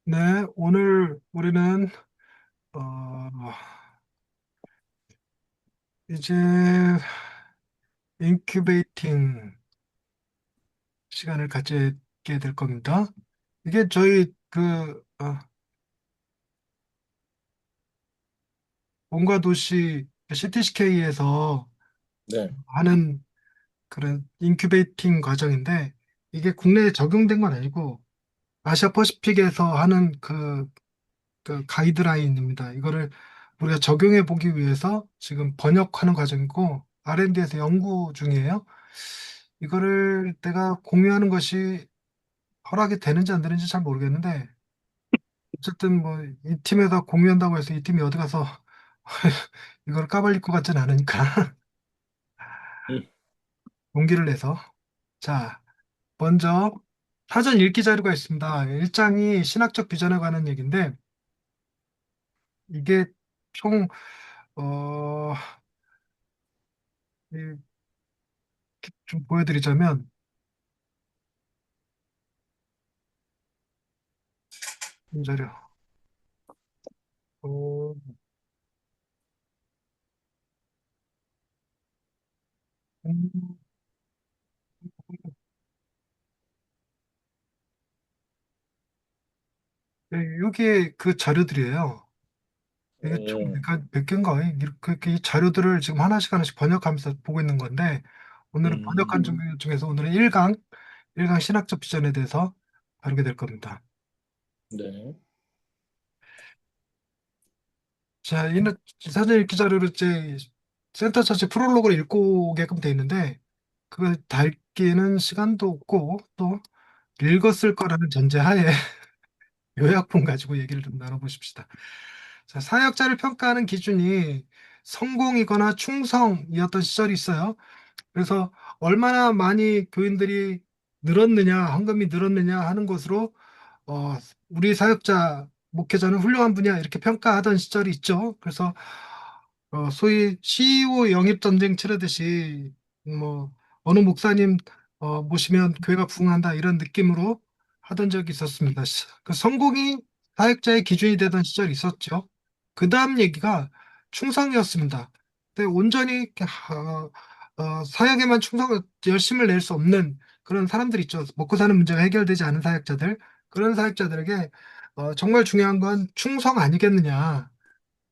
네, 오늘 우리는 어, 이제 인큐베이팅 시간을 가지게 될 겁니다. 이게 저희 본가 도시 CTSK에서 네. 하는 그런 인큐베이팅 과정인데 이게 국내에 적용된 건 아니고 아시아 퍼시픽에서 하는 그 가이드라인입니다. 이거를 우리가 적용해 보기 위해서 지금 번역하는 과정이고 R&D에서 연구 중이에요. 이거를 내가 공유하는 것이 허락이 되는지 안 되는지 잘 모르겠는데 어쨌든 뭐 이 팀에다 공유한다고 해서 이 팀이 어디 가서 이걸 까발릴 것 같진 않으니까 음, 용기를 내서 자 먼저 사전 읽기 자료가 있습니다. 1장이 신학적 비전에 관한 얘기인데 이게 총 어, 좀 보여드리자면 이 자료 어, 음, 이게 그 자료들이에요. 이게 총 음, 몇 개인가? 이렇게 이 자료들을 지금 하나씩 하나씩 번역하면서 보고 있는 건데, 오늘은 번역한 음, 중에서 오늘은 1강 신학적 비전에 대해서 다루게 될 겁니다. 네. 자, 사전 읽기 자료를 이제 센터 자체 프롤로그를 읽고 오게끔 돼 있는데, 그걸 다 읽기에는 시간도 없고, 또 읽었을 거라는 전제하에 요약본 가지고 얘기를 좀 나눠보십시다. 자, 사역자를 평가하는 기준이 성공이거나 충성이었던 시절이 있어요. 그래서 얼마나 많이 교인들이 늘었느냐, 헌금이 늘었느냐 하는 것으로 어, 우리 사역자, 목회자는 훌륭한 분이야 이렇게 평가하던 시절이 있죠. 그래서 소위 CEO 영입 전쟁 치르듯이 뭐 어느 목사님 모시면 교회가 부흥한다 이런 느낌으로 하던 적이 있었습니다. 그 성공이 사역자의 기준이 되던 시절이 있었죠. 그 다음 얘기가 충성이었습니다. 근데 온전히 사역에만 열심을 낼 수 없는 그런 사람들 있죠. 먹고 사는 문제가 해결되지 않은 사역자들. 그런 사역자들에게 정말 중요한 건 충성 아니겠느냐.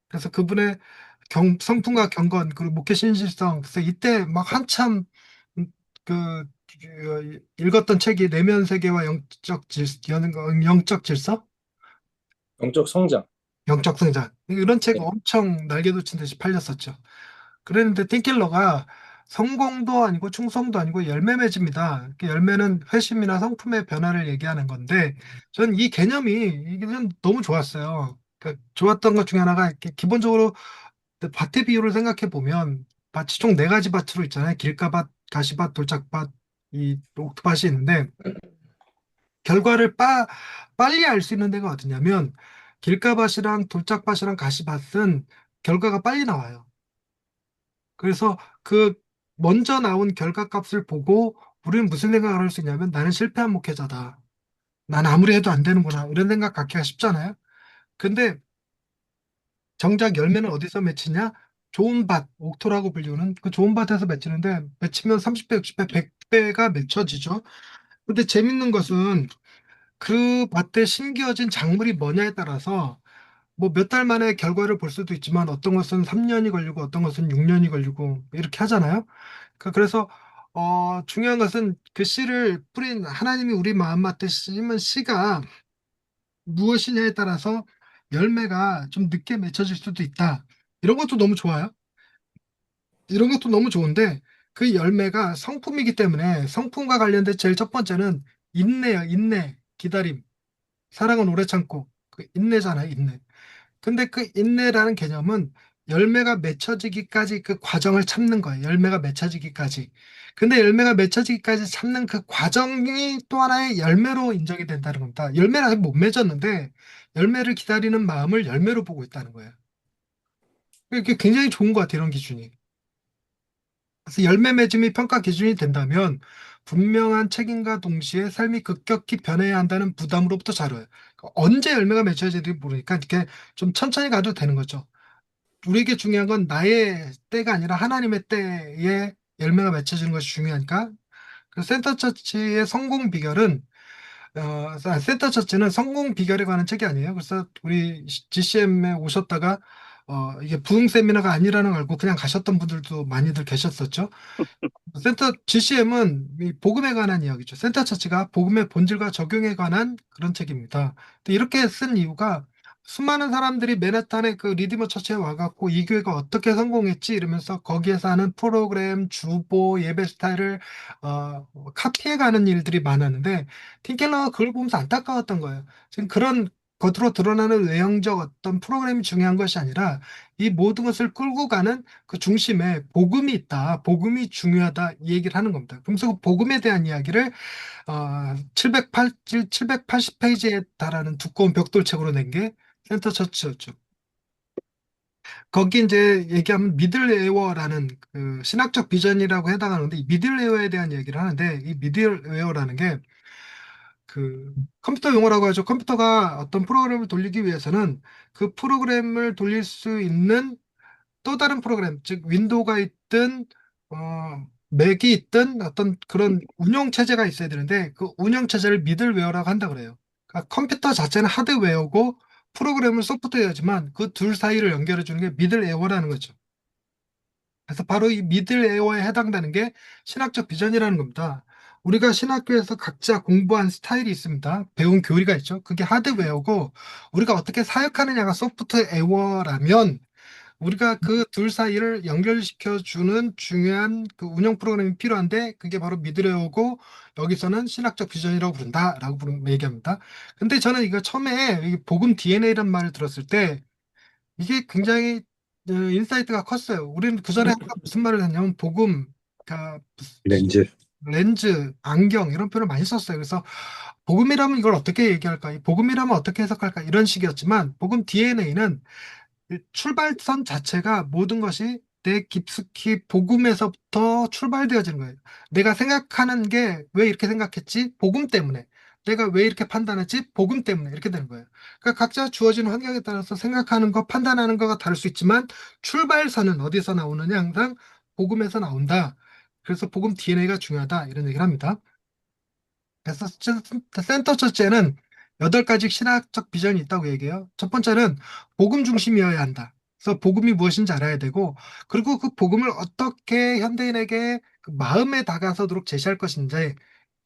그래서 그분의 성품과 경건 그리고 목회 신실성 그래서 이때 막 한참 음, 그 읽었던 책이 내면 세계와 영적 질서, 영적 성장. 영적 성장 이런 책 네. 엄청 날개 돋친 듯이 팔렸었죠. 그랬는데 틴킬러가 성공도 아니고 충성도 아니고 열매 맺습니다. 그 열매는 회심이나 성품의 변화를 얘기하는 건데 저는 이 개념이 이게 좀 너무 좋았어요. 그러니까 좋았던 것 중에 하나가 이렇게 기본적으로 밭의 비유를 생각해 보면 밭이 총 네 가지 밭으로 있잖아요. 길가밭, 가시밭, 돌짝밭, 이 옥토밭이 있는데 결과를 빨리 알 수 있는 데가 어디냐면 길가밭이랑 돌짝밭이랑 가시밭은 결과가 빨리 나와요. 그래서 그 먼저 나온 결과값을 보고 우리는 무슨 생각을 할 수 있냐면 나는 실패한 목회자다. 난 아무리 해도 안 되는구나. 이런 생각 갖기가 쉽잖아요. 근데 정작 열매는 어디서 맺히냐? 좋은 밭, 옥토라고 불리우는 그 좋은 밭에서 맺히는데 맺히면 30배, 60배, 100배가 맺혀지죠. 근데 재밌는 것은 그 밭에 심겨진 작물이 뭐냐에 따라서 뭐 몇 달 만에 결과를 볼 수도 있지만 어떤 것은 3년이 걸리고 어떤 것은 6년이 걸리고 이렇게 하잖아요. 그래서 중요한 것은 그 씨를 뿌린 하나님이 우리 마음밭에 심은 씨가 무엇이냐에 따라서 열매가 좀 늦게 맺혀질 수도 있다. 이런 것도 너무 좋아요. 이런 것도 너무 좋은데 그 열매가 성품이기 때문에 성품과 관련된 제일 첫 번째는 인내야, 인내, 기다림. 사랑은 오래 참고 그 인내잖아요, 인내. 근데 그 인내라는 개념은 열매가 맺혀지기까지 그 과정을 참는 거예요. 열매가 맺혀지기까지. 근데 열매가 맺혀지기까지 참는 그 과정이 또 하나의 열매로 인정이 된다는 겁니다. 열매를 아직 못 맺었는데 열매를 기다리는 마음을 열매로 보고 있다는 거예요. 이게 굉장히 좋은 것 같아요, 이런 기준이. 그래서 열매 맺음이 평가 기준이 된다면 분명한 책임과 동시에 삶이 급격히 변해야 한다는 부담으로부터 자유로워요. 그러니까 언제 열매가 맺혀질지 모르니까 이렇게 좀 천천히 가도 되는 거죠. 우리에게 중요한 건 나의 때가 아니라 하나님의 때에 열매가 맺혀지는 것이 중요하니까. 그 센터처치의 성공 비결은 센터처치는 성공 비결에 관한 책이 아니에요. 그래서 우리 GCM에 오셨다가 이게 부흥 세미나가 아니라는 걸 알고 그냥 가셨던 분들도 많이들 계셨었죠. 센터 GCM은 이 복음에 관한 이야기죠. 센터 처치가 복음의 본질과 적용에 관한 그런 책입니다. 근데 이렇게 쓴 이유가 수많은 사람들이 맨하탄의 그 리디머 처치에 와갖고 이 교회가 어떻게 성공했지 이러면서 거기에서 하는 프로그램, 주보, 예배 스타일을 카피해가는 일들이 많았는데 팀켈러가 그걸 보면서 안타까웠던 거예요. 지금 그런 겉으로 드러나는 외형적 어떤 프로그램이 중요한 것이 아니라 이 모든 것을 끌고 가는 그 중심에 복음이 있다. 복음이 중요하다. 이 얘기를 하는 겁니다. 그러면서 그 복음에 대한 이야기를 780페이지에 달하는 두꺼운 벽돌책으로 낸 게 센터 처치였죠. 거기 이제 얘기하면 미들웨어라는 그 신학적 비전이라고 해당하는데 이 미들웨어에 대한 얘기를 하는데 이 미들웨어라는 게 그 컴퓨터 용어라고 하죠. 컴퓨터가 어떤 프로그램을 돌리기 위해서는 그 프로그램을 돌릴 수 있는 또 다른 프로그램, 즉 윈도우가 있든 맥이 있든 어떤 그런 운영 체제가 있어야 되는데 그 운영 체제를 미들웨어라고 한다 그래요. 그러니까 컴퓨터 자체는 하드웨어고 프로그램은 소프트웨어지만 그 둘 사이를 연결해 주는 게 미들웨어라는 거죠. 그래서 바로 이 미들웨어에 해당되는 게 신학적 비전이라는 겁니다. 우리가 신학교에서 각자 공부한 스타일이 있습니다. 배운 교리가 있죠. 그게 하드웨어고 우리가 어떻게 사역하느냐가 소프트웨어라면 우리가 그 둘 사이를 연결시켜 주는 중요한 그 운영 프로그램이 필요한데 그게 바로 미드레어고 여기서는 신학적 비전이라고 부른다라고 얘기합니다. 근데 저는 이거 처음에 이 복음 DNA란 말을 들었을 때 이게 굉장히 인사이트가 컸어요. 우리는 그 전에 아까 무슨 말을 했냐면 복음, 그러니까 렌즈. 렌즈, 안경 이런 표현을 많이 썼어요. 그래서 복음이라면 이걸 어떻게 얘기할까? 이 복음이라면 어떻게 해석할까? 이런 식이었지만 복음 DNA는 출발선 자체가 모든 것이 내 깊숙이 복음에서부터 출발되어지는 거예요. 내가 생각하는 게 왜 이렇게 생각했지? 복음 때문에. 내가 왜 이렇게 판단했지? 복음 때문에. 이렇게 되는 거예요. 그러니까 각자 주어진 환경에 따라서 생각하는 거, 판단하는 거가 다를 수 있지만 출발선은 어디서 나오느냐? 항상 복음에서 나온다. 그래서 복음 DNA가 중요하다. 이런 얘기를 합니다. 그래서 센터 첫째는 8가지 신학적 비전이 있다고 얘기해요. 첫 번째는 복음 중심이어야 한다. 그래서 복음이 무엇인지 알아야 되고, 그리고 그 복음을 어떻게 현대인에게 그 마음에 다가서도록 제시할 것인지,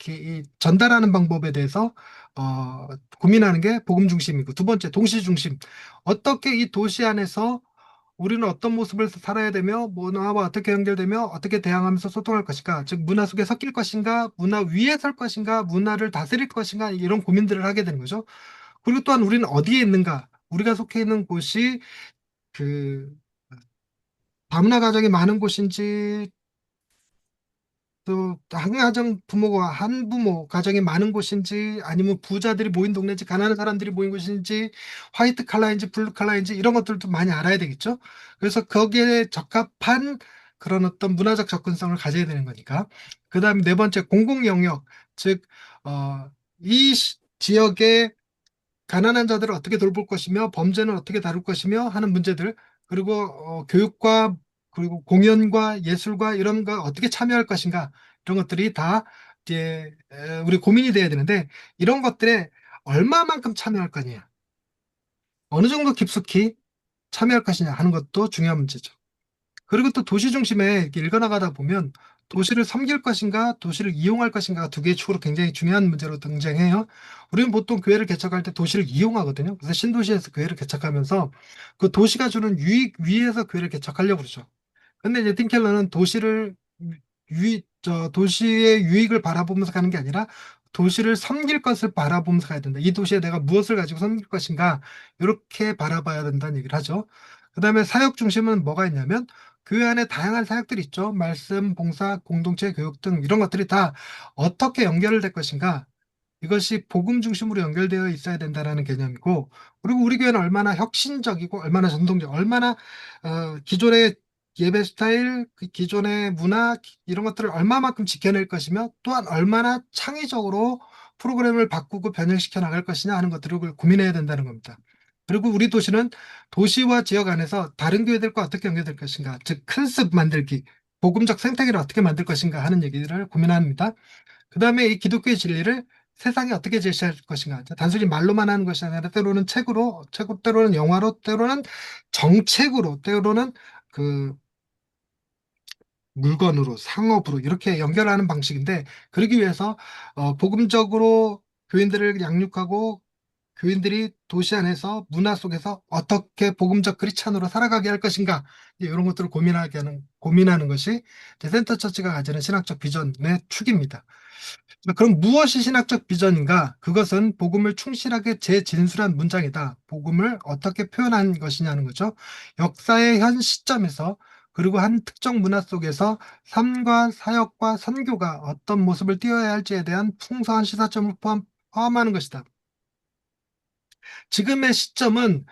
이 전달하는 방법에 대해서 어, 고민하는 게 복음 중심이고, 두 번째 동시 중심. 어떻게 이 도시 안에서 우리는 어떤 모습을 살아야 되며 문화와 어떻게 연결되며 어떻게 대항하면서 소통할 것인가, 즉 문화 속에 섞일 것인가, 문화 위에 설 것인가, 문화를 다스릴 것인가, 이런 고민들을 하게 되는 거죠. 그리고 또한 우리는 어디에 있는가, 우리가 속해 있는 곳이 그 다문화 가정이 많은 곳인지, 또 한가정 부모가 한부모 가정이 많은 곳인지, 아니면 부자들이 모인 동네인지 가난한 사람들이 모인 곳인지, 화이트 칼라인지 블루 칼라인지 이런 것들도 많이 알아야 되겠죠. 그래서 거기에 적합한 그런 어떤 문화적 접근성을 가져야 되는 거니까. 그다음에 네 번째 공공 영역, 즉 지역의 가난한 자들을 어떻게 돌볼 것이며 범죄는 어떻게 다룰 것이며 하는 문제들, 그리고 교육과 그리고 공연과 예술과 이런 거 어떻게 참여할 것인가, 이런 것들이 다 이제 우리 고민이 돼야 되는데, 이런 것들에 얼마만큼 참여할 거냐, 어느 정도 깊숙이 참여할 것이냐 하는 것도 중요한 문제죠. 그리고 또 도시 중심에 이렇게 읽어나가다 보면 도시를 섬길 것인가, 도시를 이용할 것인가 두 개의 축으로 굉장히 중요한 문제로 등장해요. 우리는 보통 교회를 개척할 때 도시를 이용하거든요. 그래서 신도시에서 교회를 개척하면서 그 도시가 주는 유익 위에서 교회를 개척하려고 그러죠. 근데 이제 틴켈러는 도시의 유익을 바라보면서 가는 게 아니라 도시를 섬길 것을 바라보면서 가야 된다. 이 도시에 내가 무엇을 가지고 섬길 것인가, 이렇게 바라봐야 된다는 얘기를 하죠. 그다음에 사역 중심은 뭐가 있냐면 교회 안에 다양한 사역들이 있죠. 말씀, 봉사, 공동체, 교육 등 이런 것들이 다 어떻게 연결될 것인가, 이것이 복음 중심으로 연결되어 있어야 된다라는 개념이고, 그리고 우리 교회는 얼마나 혁신적이고 얼마나 전통적, 얼마나 기존의 예배 스타일, 그 기존의 문화 이런 것들을 얼마만큼 지켜낼 것이며 또한 얼마나 창의적으로 프로그램을 바꾸고 변형시켜 나갈 것이냐 하는 것들을 고민해야 된다는 겁니다. 그리고 우리 도시는 도시와 지역 안에서 다른 교회들과 어떻게 연결될 것인가, 즉 큰 습 만들기, 복음적 생태계를 어떻게 만들 것인가 하는 얘기를 고민합니다. 그 다음에 이 기독교의 진리를 세상에 어떻게 제시할 것인가. 단순히 말로만 하는 것이 아니라 때로는 책으로, 때로는 영화로, 때로는 정책으로, 때로는 그 물건으로, 상업으로 이렇게 연결하는 방식인데, 그러기 위해서 복음적으로 교인들을 양육하고 교인들이 도시 안에서 문화 속에서 어떻게 복음적 크리스찬으로 살아가게 할 것인가, 이런 것들을 고민하는 것이 이제 센터 처치가 가지는 신학적 비전의 축입니다. 그럼 무엇이 신학적 비전인가? 그것은 복음을 충실하게 재진술한 문장이다. 복음을 어떻게 표현한 것이냐는 거죠. 역사의 현 시점에서 그리고 한 특정 문화 속에서 삶과 사역과 선교가 어떤 모습을 띄어야 할지에 대한 풍성한 시사점을 포함하는 것이다. 지금의 시점은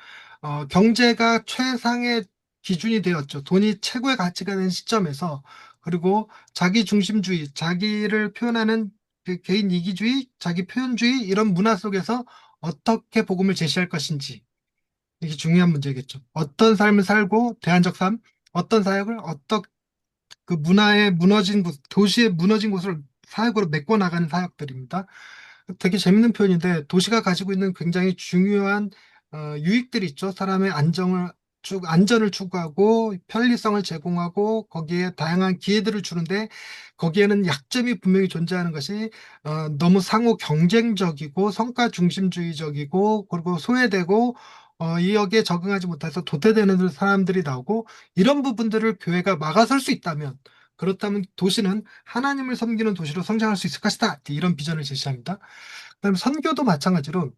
경제가 최상의 기준이 되었죠. 돈이 최고의 가치가 된 시점에서, 그리고 자기 중심주의, 자기를 표현하는 그 개인 이기주의, 자기 표현주의 이런 문화 속에서 어떻게 복음을 제시할 것인지, 이게 중요한 문제겠죠. 어떤 삶을 살고 대안적 삶, 어떤 사역을 그 문화의 무너진 곳, 도시의 무너진 곳을 사역으로 메꿔 나가는 사역들입니다. 되게 재밌는 표현인데, 도시가 가지고 있는 굉장히 중요한 유익들이 있죠. 사람의 안전을 추구하고 편리성을 제공하고 거기에 다양한 기회들을 주는데, 거기에는 약점이 분명히 존재하는 것이 너무 상호 경쟁적이고 성과 중심주의적이고, 그리고 소외되고 이 역에 적응하지 못해서 도태되는 사람들이 나오고, 이런 부분들을 교회가 막아설 수 있다면, 그렇다면 도시는 하나님을 섬기는 도시로 성장할 수 있을 것이다. 이런 비전을 제시합니다. 그다음에 선교도 마찬가지로,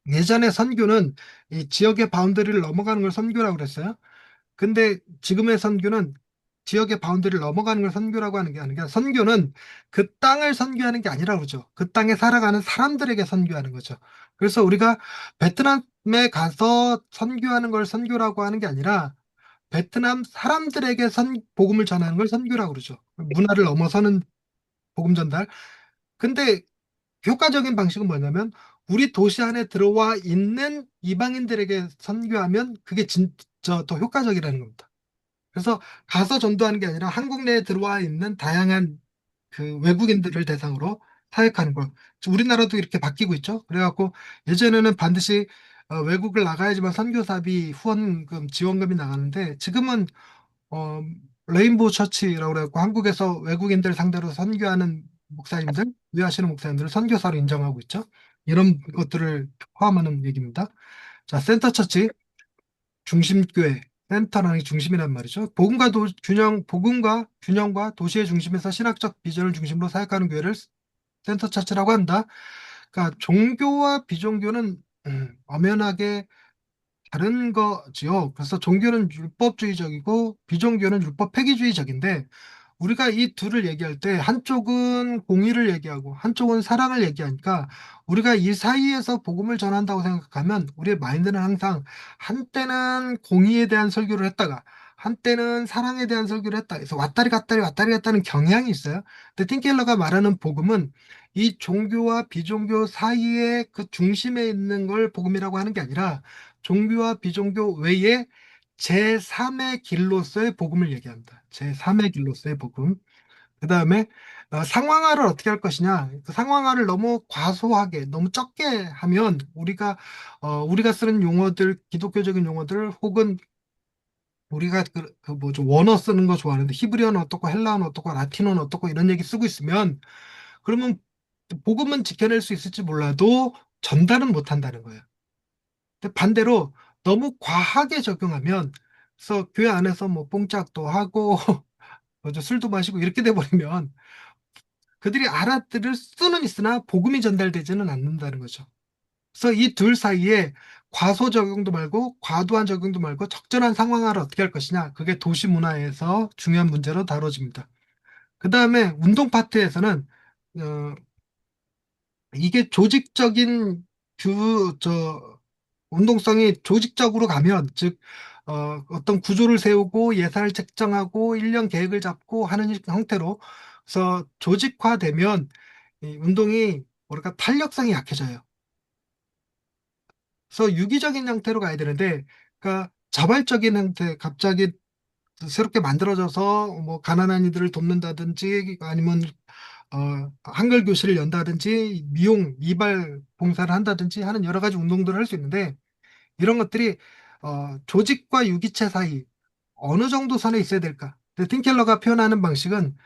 예전에 선교는 이 지역의 바운더리를 넘어가는 걸 선교라고 그랬어요. 근데 지금의 선교는 지역의 바운더리를 넘어가는 걸 선교라고 하는 게 아니라, 선교는 그 땅을 선교하는 게 아니라 그러죠. 그 땅에 살아가는 사람들에게 선교하는 거죠. 그래서 우리가 베트남에 가서 선교하는 걸 선교라고 하는 게 아니라, 베트남 사람들에게 복음을 전하는 걸 선교라고 그러죠. 문화를 넘어서는 복음 전달. 근데 효과적인 방식은 뭐냐면, 우리 도시 안에 들어와 있는 이방인들에게 선교하면 그게 진짜 더 효과적이라는 겁니다. 그래서 가서 전도하는 게 아니라 한국 내에 들어와 있는 다양한 그 외국인들을 대상으로 사역하는 거. 우리나라도 이렇게 바뀌고 있죠. 그래갖고 예전에는 반드시 외국을 나가야지만 선교사비 후원금 지원금이 나가는데, 지금은 어, 레인보우 처치라고 그래갖고 한국에서 외국인들 상대로 선교하는 목사님들, 위하시는 목사님들을 선교사로 인정하고 있죠. 이런 것들을 포함하는 얘기입니다. 자, 센터 처치, 중심교회, 센터라는 게 중심이란 말이죠. 복음과 균형과 도시의 중심에서 신학적 비전을 중심으로 사역하는 교회를 센터 처치라고 한다. 그러니까 종교와 비종교는 엄연하게 다른 거지요. 그래서 종교는 율법주의적이고 비종교는 율법 폐기주의적인데, 우리가 이 둘을 얘기할 때 한쪽은 공의를 얘기하고 한쪽은 사랑을 얘기하니까, 우리가 이 사이에서 복음을 전한다고 생각하면 우리의 마인드는 항상 한때는 공의에 대한 설교를 했다가 한때는 사랑에 대한 설교를 했다. 그래서 왔다리 갔다리 왔다리 갔다는 경향이 있어요. 근데 틴켈러가 말하는 복음은 이 종교와 비종교 사이의 그 중심에 있는 걸 복음이라고 하는 게 아니라, 종교와 비종교 외에 제3의 길로서의 복음을 얘기합니다. 제3의 길로서의 복음. 그 다음에 상황화를 어떻게 할 것이냐. 그 상황화를 너무 과소하게, 너무 적게 하면 우리가 쓰는 용어들, 기독교적인 용어들, 혹은 우리가 그 뭐죠, 원어 쓰는 거 좋아하는데 히브리어는 어떻고 헬라어는 어떻고 라틴어는 어떻고 이런 얘기 쓰고 있으면, 그러면 복음은 지켜낼 수 있을지 몰라도 전달은 못 한다는 거예요. 근데 반대로 너무 과하게 적용하면, 그래서 교회 안에서 뭐 뽕짝도 하고 뭐죠, 술도 마시고 이렇게 돼버리면 그들이 알아들을 수는 있으나 복음이 전달되지는 않는다는 거죠. 그래서 이 둘 사이에 과소 적용도 말고 과도한 적용도 말고 적절한 상황화를 어떻게 할 것이냐, 그게 도시 문화에서 중요한 문제로 다뤄집니다. 그 다음에 운동 파트에서는 어, 이게 조직적인 저 운동성이 조직적으로 가면, 즉 어떤 구조를 세우고 예산을 책정하고 1년 계획을 잡고 하는 형태로. 그래서 조직화되면 이 운동이 뭐랄까 탄력성이 약해져요. 그래서 유기적인 형태로 가야 되는데, 그러니까 자발적인 형태, 갑자기 새롭게 만들어져서 뭐 가난한 이들을 돕는다든지 아니면 한글 교실을 연다든지 미용, 미발 봉사를 한다든지 하는 여러 가지 운동들을 할 수 있는데, 이런 것들이 조직과 유기체 사이 어느 정도 선에 있어야 될까? 근데 틴켈러가 표현하는 방식은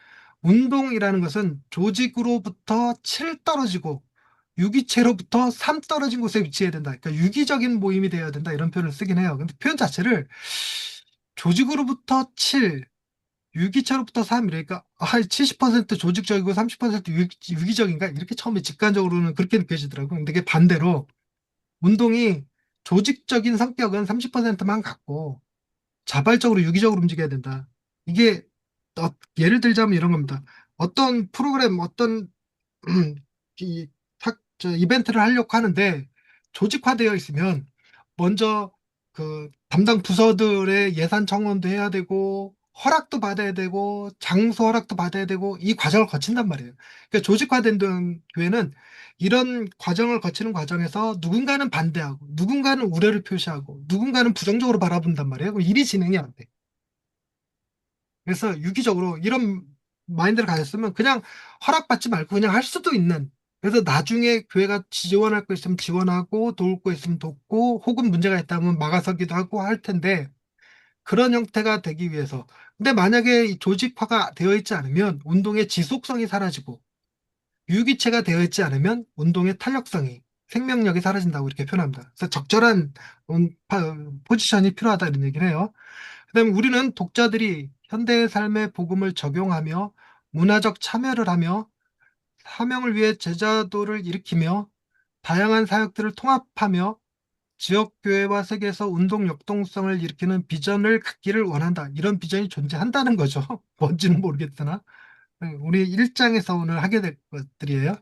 운동이라는 것은 조직으로부터 7 떨어지고 유기체로부터 3 떨어진 곳에 위치해야 된다. 그러니까 유기적인 모임이 되어야 된다. 이런 표현을 쓰긴 해요. 근데 표현 자체를 조직으로부터 7, 유기체로부터 3 이러니까 70% 조직적이고 30% 유기적인가? 이렇게 처음에 직관적으로는 그렇게 느껴지더라고요. 근데 그게 반대로 운동이 조직적인 성격은 30%만 갖고 자발적으로 유기적으로 움직여야 된다. 이게 예를 들자면 이런 겁니다. 어떤 프로그램, 어떤 이 이벤트를 하려고 하는데 조직화되어 있으면 먼저 그 담당 부서들의 예산 청원도 해야 되고 허락도 받아야 되고 장소 허락도 받아야 되고 이 과정을 거친단 말이에요. 그러니까 조직화된 교회는 이런 과정을 거치는 과정에서 누군가는 반대하고 누군가는 우려를 표시하고 누군가는 부정적으로 바라본단 말이에요. 그럼 일이 진행이 안 돼. 그래서 유기적으로 이런 마인드를 가졌으면 그냥 허락받지 말고 그냥 할 수도 있는. 그래서 나중에 교회가 지원할 거 있으면 지원하고 도울 거 있으면 돕고 혹은 문제가 있다면 막아서기도 하고 할 텐데, 그런 형태가 되기 위해서. 근데 만약에 이 조직화가 되어 있지 않으면 운동의 지속성이 사라지고 유기체가 되어 있지 않으면 운동의 탄력성이, 생명력이 사라진다고 이렇게 표현합니다. 그래서 적절한 포지션이 필요하다 이런 얘기를 해요. 그다음에 우리는 독자들이 현대의 삶의 복음을 적용하며 문화적 참여를 하며 사명을 위해 제자도를 일으키며 다양한 사역들을 통합하며 지역교회와 세계에서 운동 역동성을 일으키는 비전을 갖기를 원한다. 이런 비전이 존재한다는 거죠. 뭔지는 모르겠으나. 우리 1장에서 오늘 하게 될 것들이에요.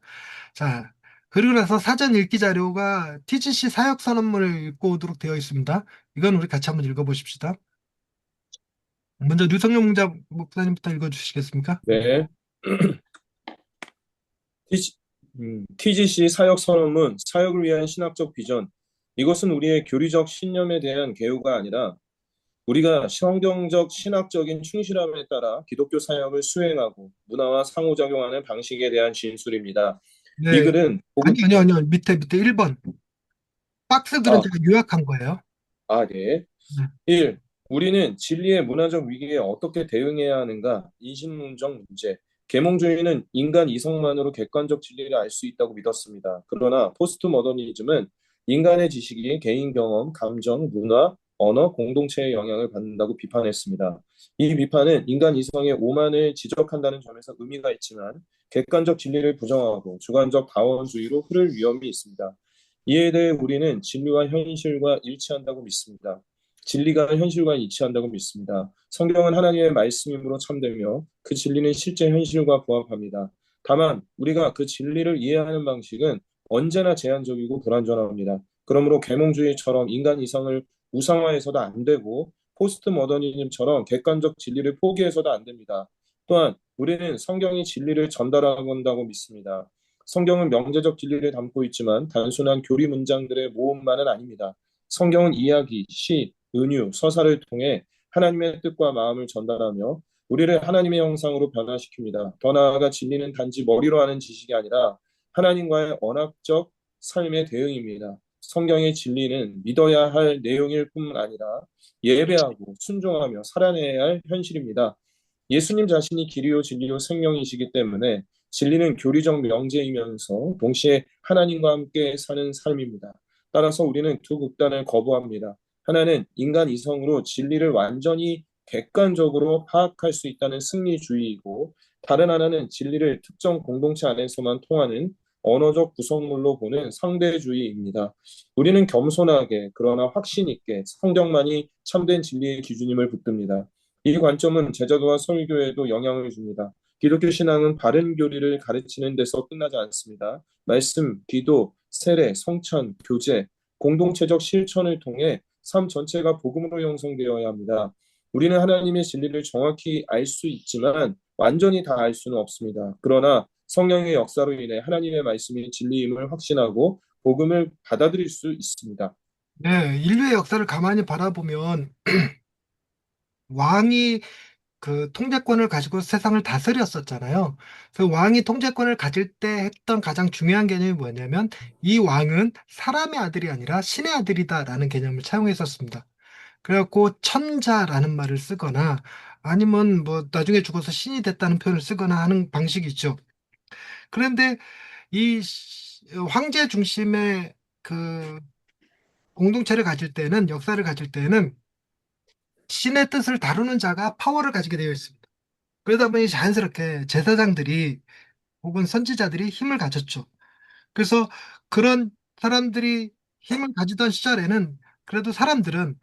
자, 그리고 나서 사전 읽기 자료가 TGC 사역 선언문을 읽고 오도록 되어 있습니다. 이건 우리 같이 한번 읽어보십시다. 먼저 류성룡 목사님부터 읽어주시겠습니까? 네. TGC 사역 선언문, 사역을 위한 신학적 비전. 이것은 우리의 교리적 신념에 대한 개요가 아니라 우리가 성경적 신학적인 충실함에 따라 기독교 사역을 수행하고 문화와 상호작용하는 방식에 대한 진술입니다. 이 네. 글은 복음, 아니요. 밑에 1번. 박스 글은 아, 제가 요약한 거예요. 네. 네. 1. 우리는 진리의 문화적 위기에 어떻게 대응해야 하는가? 인신문적 문제. 계몽주의는 인간 이성만으로 객관적 진리를 알 수 있다고 믿었습니다. 그러나 포스트 모더니즘은 인간의 지식이 개인 경험, 감정, 문화, 언어, 공동체에 영향을 받는다고 비판했습니다. 이 비판은 인간 이성의 오만을 지적한다는 점에서 의미가 있지만 객관적 진리를 부정하고 주관적 다원주의로 흐를 위험이 있습니다. 이에 대해 우리는 진리와 현실과 일치한다고 믿습니다. 진리가 현실과 일치한다고 믿습니다. 성경은 하나님의 말씀이므로 참되며 그 진리는 실제 현실과 부합합니다. 다만 우리가 그 진리를 이해하는 방식은 언제나 제한적이고 불완전합니다. 그러므로 계몽주의처럼 인간 이성을 우상화해서도 안 되고 포스트 모더니즘처럼 객관적 진리를 포기해서도 안 됩니다. 또한 우리는 성경이 진리를 전달한다고 믿습니다. 성경은 명제적 진리를 담고 있지만 단순한 교리 문장들의 모음만은 아닙니다. 성경은 이야기, 시, 은유, 서사를 통해 하나님의 뜻과 마음을 전달하며 우리를 하나님의 형상으로 변화시킵니다. 더 나아가 진리는 단지 머리로 하는 지식이 아니라 하나님과의 언약적 삶의 대응입니다. 성경의 진리는 믿어야 할 내용일 뿐만 아니라 예배하고 순종하며 살아내야 할 현실입니다. 예수님 자신이 길이요 진리요 생명이시기 때문에 진리는 교리적 명제이면서 동시에 하나님과 함께 사는 삶입니다. 따라서 우리는 두 극단을 거부합니다. 하나는 인간 이성으로 진리를 완전히 객관적으로 파악할 수 있다는 승리주의이고, 다른 하나는 진리를 특정 공동체 안에서만 통하는 언어적 구성물로 보는 상대주의입니다. 우리는 겸손하게 그러나 확신 있게 성경만이 참된 진리의 기준임을 붙듭니다. 이 관점은 제자도와 설교에도 영향을 줍니다. 기독교 신앙은 바른 교리를 가르치는 데서 끝나지 않습니다. 말씀, 기도, 세례, 성찬, 교제, 공동체적 실천을 통해 삶 전체가 복음으로 형성되어야 합니다. 우리는 하나님의 진리를 정확히 알 수 있지만 완전히 다 알 수는 없습니다. 그러나 성령의 역사로 인해 하나님의 말씀이 진리임을 확신하고 복음을 받아들일 수 있습니다. 네, 인류의 역사를 가만히 바라보면 왕이 그 통제권을 가지고 세상을 다스렸었잖아요. 그 왕이 통제권을 가질 때 했던 가장 중요한 개념이 뭐냐면 이 왕은 사람의 아들이 아니라 신의 아들이다라는 개념을 차용했었습니다. 그래갖고 천자라는 말을 쓰거나 아니면 뭐 나중에 죽어서 신이 됐다는 표현을 쓰거나 하는 방식이 있죠. 그런데 이 황제 중심의 그 공동체를 가질 때는 역사를 가질 때는 신의 뜻을 다루는 자가 파워를 가지게 되어 있습니다. 그러다 보니 자연스럽게 제사장들이 혹은 선지자들이 힘을 가졌죠. 그래서 그런 사람들이 힘을 가지던 시절에는 그래도 사람들은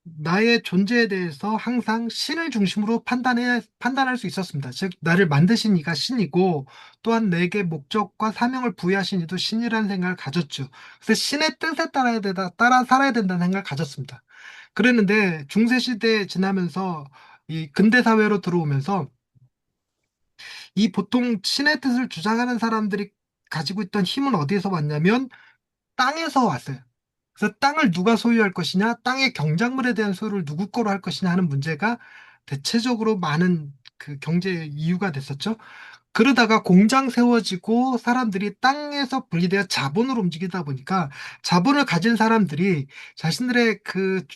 나의 존재에 대해서 항상 신을 중심으로 판단할 수 있었습니다. 즉, 나를 만드신 이가 신이고 또한 내게 목적과 사명을 부여하신 이도 신이라는 생각을 가졌죠. 그래서 신의 뜻에 따라 살아야 된다는 생각을 가졌습니다. 그랬는데 중세 시대 지나면서 이 근대 사회로 들어오면서 이 보통 신의 뜻을 주장하는 사람들이 가지고 있던 힘은 어디에서 왔냐면 땅에서 왔어요. 그래서 땅을 누가 소유할 것이냐, 땅의 경작물에 대한 소유를 누구 거로 할 것이냐 하는 문제가 대체적으로 많은 그 경제 이유가 됐었죠. 그러다가 공장 세워지고 사람들이 땅에서 분리되어 자본으로 움직이다 보니까 자본을 가진 사람들이 자신들의 그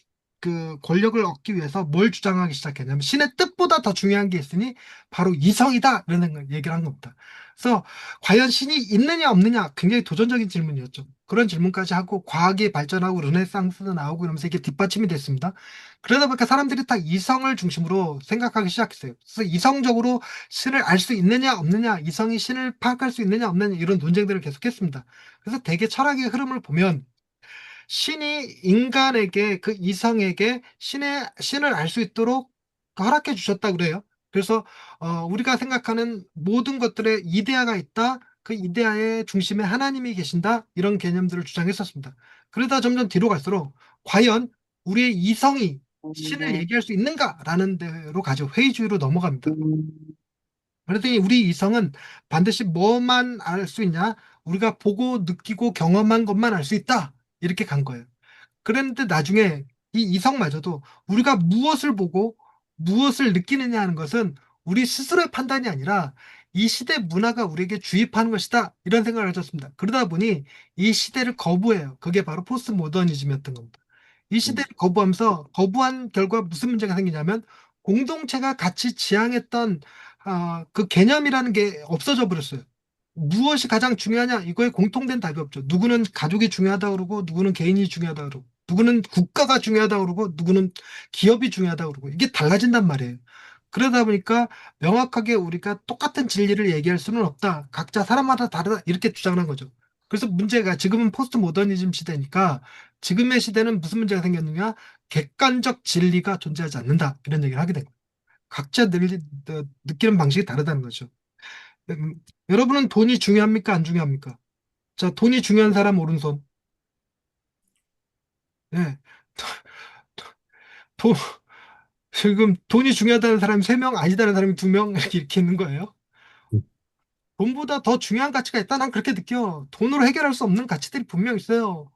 권력을 얻기 위해서 뭘 주장하기 시작했냐면 신의 뜻보다 더 중요한 게 있으니 바로 이성이다 이런 얘기를 한 겁니다. 그래서 과연 신이 있느냐 없느냐 굉장히 도전적인 질문이었죠. 그런 질문까지 하고 과학이 발전하고 르네상스도 나오고 이러면서 이게 뒷받침이 됐습니다. 그러다 보니까 사람들이 다 이성을 중심으로 생각하기 시작했어요. 그래서 이성적으로 신을 알 수 있느냐 없느냐, 이성이 신을 파악할 수 있느냐 없느냐 이런 논쟁들을 계속했습니다. 그래서 대개 철학의 흐름을 보면 신이 인간에게 그 이성에게 신을 알 수 있도록 허락해 주셨다 그래요. 그래서 우리가 생각하는 모든 것들의 이데아가 있다. 그 이데아의 중심에 하나님이 계신다. 이런 개념들을 주장했었습니다. 그러다 점점 뒤로 갈수록 과연 우리의 이성이 신을 얘기할 수 있는가라는 데로 가죠. 회의주의로 넘어갑니다. 그랬더니 우리 이성은 반드시 뭐만 알 수 있냐? 우리가 보고 느끼고 경험한 것만 알 수 있다. 이렇게 간 거예요. 그런데 나중에 이 이성마저도 우리가 무엇을 보고 무엇을 느끼느냐 하는 것은 우리 스스로의 판단이 아니라 이 시대 문화가 우리에게 주입하는 것이다. 이런 생각을 가졌습니다. 그러다 보니 이 시대를 거부해요. 그게 바로 포스트 모더니즘이었던 겁니다. 이 음, 시대를 거부하면서 거부한 결과 무슨 문제가 생기냐면 공동체가 같이 지향했던 그 개념이라는 게 없어져 버렸어요. 무엇이 가장 중요하냐? 이거에 공통된 답이 없죠. 누구는 가족이 중요하다 그러고, 누구는 개인이 중요하다 그러고, 누구는 국가가 중요하다 그러고, 누구는 기업이 중요하다 그러고, 이게 달라진단 말이에요. 그러다 보니까 명확하게 우리가 똑같은 진리를 얘기할 수는 없다. 각자 사람마다 다르다. 이렇게 주장을 한 거죠. 그래서 문제가 지금은 포스트 모더니즘 시대니까 지금의 시대는 무슨 문제가 생겼느냐? 객관적 진리가 존재하지 않는다. 이런 얘기를 하게 된 거예요. 각자 느끼는 방식이 다르다는 거죠. 음, 여러분은 돈이 중요합니까? 안 중요합니까? 자, 돈이 중요한 사람 오른손. 예. 돈, 지금 돈이 중요하다는 사람이 3명, 아니다는 사람이 2명 이렇게 있는 거예요. 돈보다 더 중요한 가치가 있다. 난 그렇게 느껴. 돈으로 해결할 수 없는 가치들이 분명 있어요.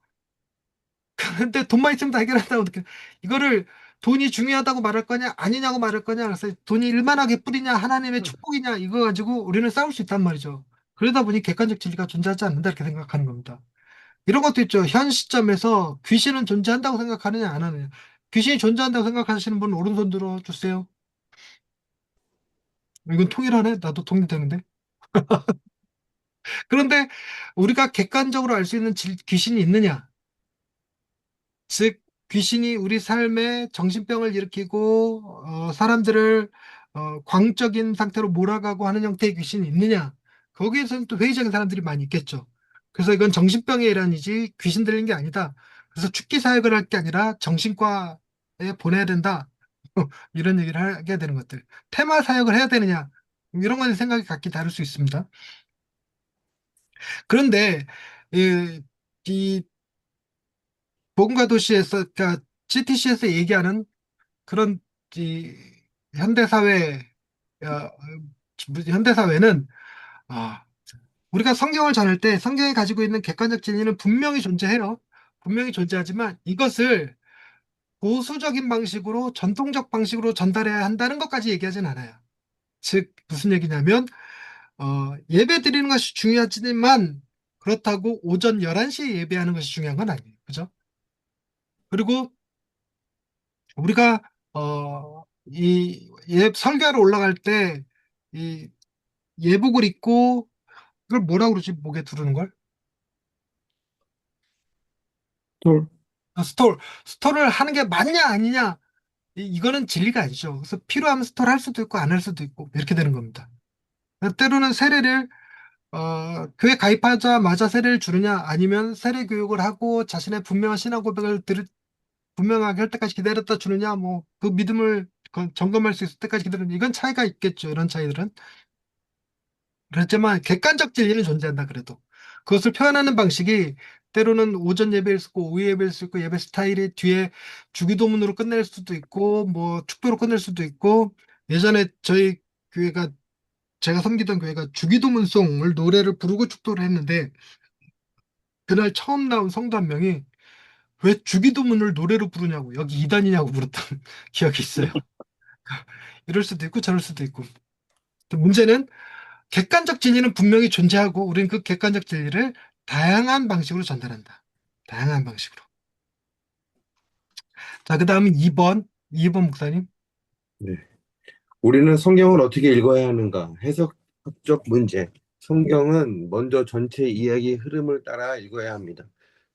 근데 돈만 있으면 다 해결한다고 느껴. 이거를 돈이 중요하다고 말할 거냐, 아니냐고 말할 거냐. 그래서 돈이 일만하게 뿌리냐, 하나님의 축복이냐, 이거 가지고 우리는 싸울 수 있단 말이죠. 그러다 보니 객관적 진리가 존재하지 않는다. 이렇게 생각하는 겁니다. 이런 것도 있죠. 현 시점에서 귀신은 존재한다고 생각하느냐, 안 하느냐. 귀신이 존재한다고 생각하시는 분 오른손 들어 주세요. 이건 통일하네? 나도 통일되는데. 그런데 우리가 객관적으로 알 수 있는 귀신이 있느냐? 즉, 귀신이 우리 삶에 정신병을 일으키고, 사람들을, 광적인 상태로 몰아가고 하는 형태의 귀신이 있느냐? 거기에서는 또 회의적인 사람들이 많이 있겠죠. 그래서 이건 정신병의 일환이지 귀신 들린 게 아니다. 그래서 죽기 사역을 할 게 아니라 정신과에 보내야 된다. 이런 얘기를 하게 되는 것들. 테마 사역을 해야 되느냐? 이런 건 생각이 각기 다를 수 있습니다. 그런데, 이 복음과 도시에서, 그러니까 GTC에서 얘기하는 그런 이 현대사회, 어, 현대사회는, 아, 우리가 성경을 전할 때 성경이 가지고 있는 객관적 진리는 분명히 존재해요. 분명히 존재하지만 이것을 보수적인 방식으로, 전통적 방식으로 전달해야 한다는 것까지 얘기하진 않아요. 즉, 무슨 얘기냐면, 예배 드리는 것이 중요하지만, 그렇다고 오전 11시에 예배하는 것이 중요한 건 아니에요. 그죠? 그리고 우리가, 설교하러 올라갈 때, 이 예복을 입고, 그걸 뭐라 그러지? 목에 두르는 걸? 또 스톨을 하는 게 맞냐, 아니냐? 이거는 진리가 아니죠. 그래서 필요하면 스톨 할 수도 있고, 안 할 수도 있고, 이렇게 되는 겁니다. 때로는 세례를 교회 가입하자마자 세례를 주느냐 아니면 세례 교육을 하고 자신의 분명한 신앙 고백을 분명하게 할 때까지 기다렸다 주느냐 뭐 그 믿음을 점검할 수 있을 때까지 기다리는 이건 차이가 있겠죠. 이런 차이들은. 그렇지만 객관적 진리는 존재한다 그래도. 그것을 표현하는 방식이 때로는 오전 예배일 수 있고 오후 예배일 수 있고 예배 스타일이 뒤에 주기도문으로 끝낼 수도 있고 뭐 축도로 끝낼 수도 있고 예전에 저희 교회가 제가 섬기던 교회가 주기도문송을 노래를 부르고 축도를 했는데 그날 처음 나온 성도 한 명이 왜 주기도문을 노래로 부르냐고 여기 이단이냐고 물었던 기억이 있어요. 이럴 수도 있고 저럴 수도 있고. 문제는 객관적 진리는 분명히 존재하고 우리는 그 객관적 진리를 다양한 방식으로 전달한다. 다양한 방식으로. 자, 그 다음은 2번 목사님. 네. 우리는 성경을 어떻게 읽어야 하는가? 해석적 문제. 성경은 먼저 전체 이야기 흐름을 따라 읽어야 합니다.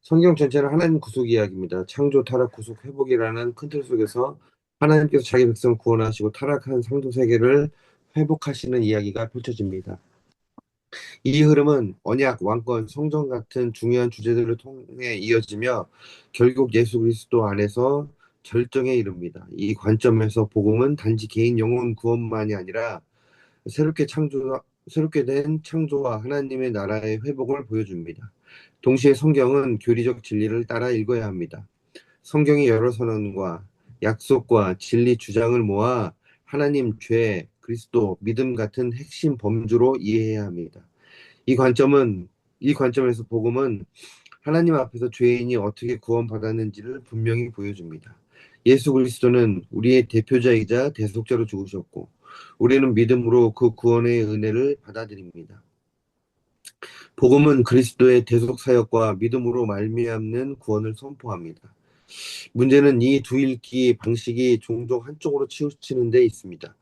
성경 전체는 하나님 구속 이야기입니다. 창조, 타락, 구속, 회복이라는 큰 틀 속에서 하나님께서 자기 백성을 구원하시고 타락한 상도 세계를 회복하시는 이야기가 펼쳐집니다. 이 흐름은 언약, 왕권, 성전 같은 중요한 주제들을 통해 이어지며 결국 예수 그리스도 안에서 결정에 이릅니다. 이 관점에서 복음은 단지 개인 영혼 구원만이 아니라 새롭게 된 창조와 하나님의 나라의 회복을 보여줍니다. 동시에 성경은 교리적 진리를 따라 읽어야 합니다. 성경이 여러 선언과 약속과 진리 주장을 모아 하나님, 죄, 그리스도, 믿음 같은 핵심 범주로 이해해야 합니다. 이 관점은 이 관점에서 복음은 하나님 앞에서 죄인이 어떻게 구원받았는지를 분명히 보여줍니다. 예수 그리스도는 우리의 대표자이자 대속자로 죽으셨고 우리는 믿음으로 그 구원의 은혜를 받아들입니다. 복음은 그리스도의 대속 사역과 믿음으로 말미암는 구원을 선포합니다. 문제는 이 두 읽기 방식이 종종 한쪽으로 치우치는 데 있습니다.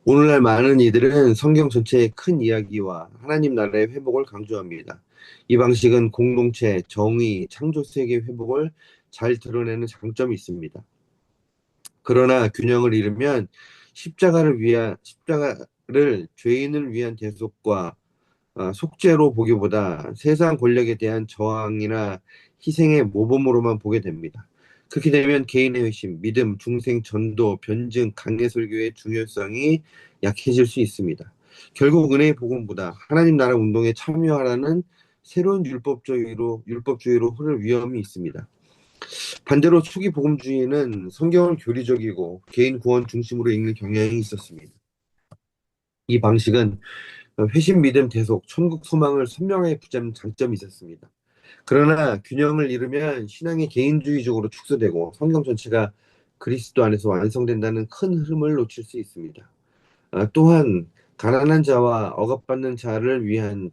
오늘날 많은 이들은 성경 전체의 큰 이야기와 하나님 나라의 회복을 강조합니다. 이 방식은 공동체, 정의, 창조 세계 회복을 잘 드러내는 장점이 있습니다. 그러나 균형을 잃으면 십자가를 죄인을 위한 대속과 속죄로 보기보다 세상 권력에 대한 저항이나 희생의 모범으로만 보게 됩니다. 그렇게 되면 개인의 회심, 믿음, 중생, 전도, 변증, 강해 설교의 중요성이 약해질 수 있습니다. 결국 은혜의 복음보다 하나님 나라 운동에 참여하라는 새로운 율법주의로 흐를 위험이 있습니다. 반대로 초기 복음주의는 성경을 교리적이고 개인 구원 중심으로 읽는 경향이 있었습니다. 이 방식은 회심, 믿음, 대속, 천국 소망을 선명하게 붙잡는 장점이 있었습니다. 그러나 균형을 잃으면 신앙이 개인주의적으로 축소되고 성경 전체가 그리스도 안에서 완성된다는 큰 흐름을 놓칠 수 있습니다. 또한 가난한 자와 억압받는 자를 위한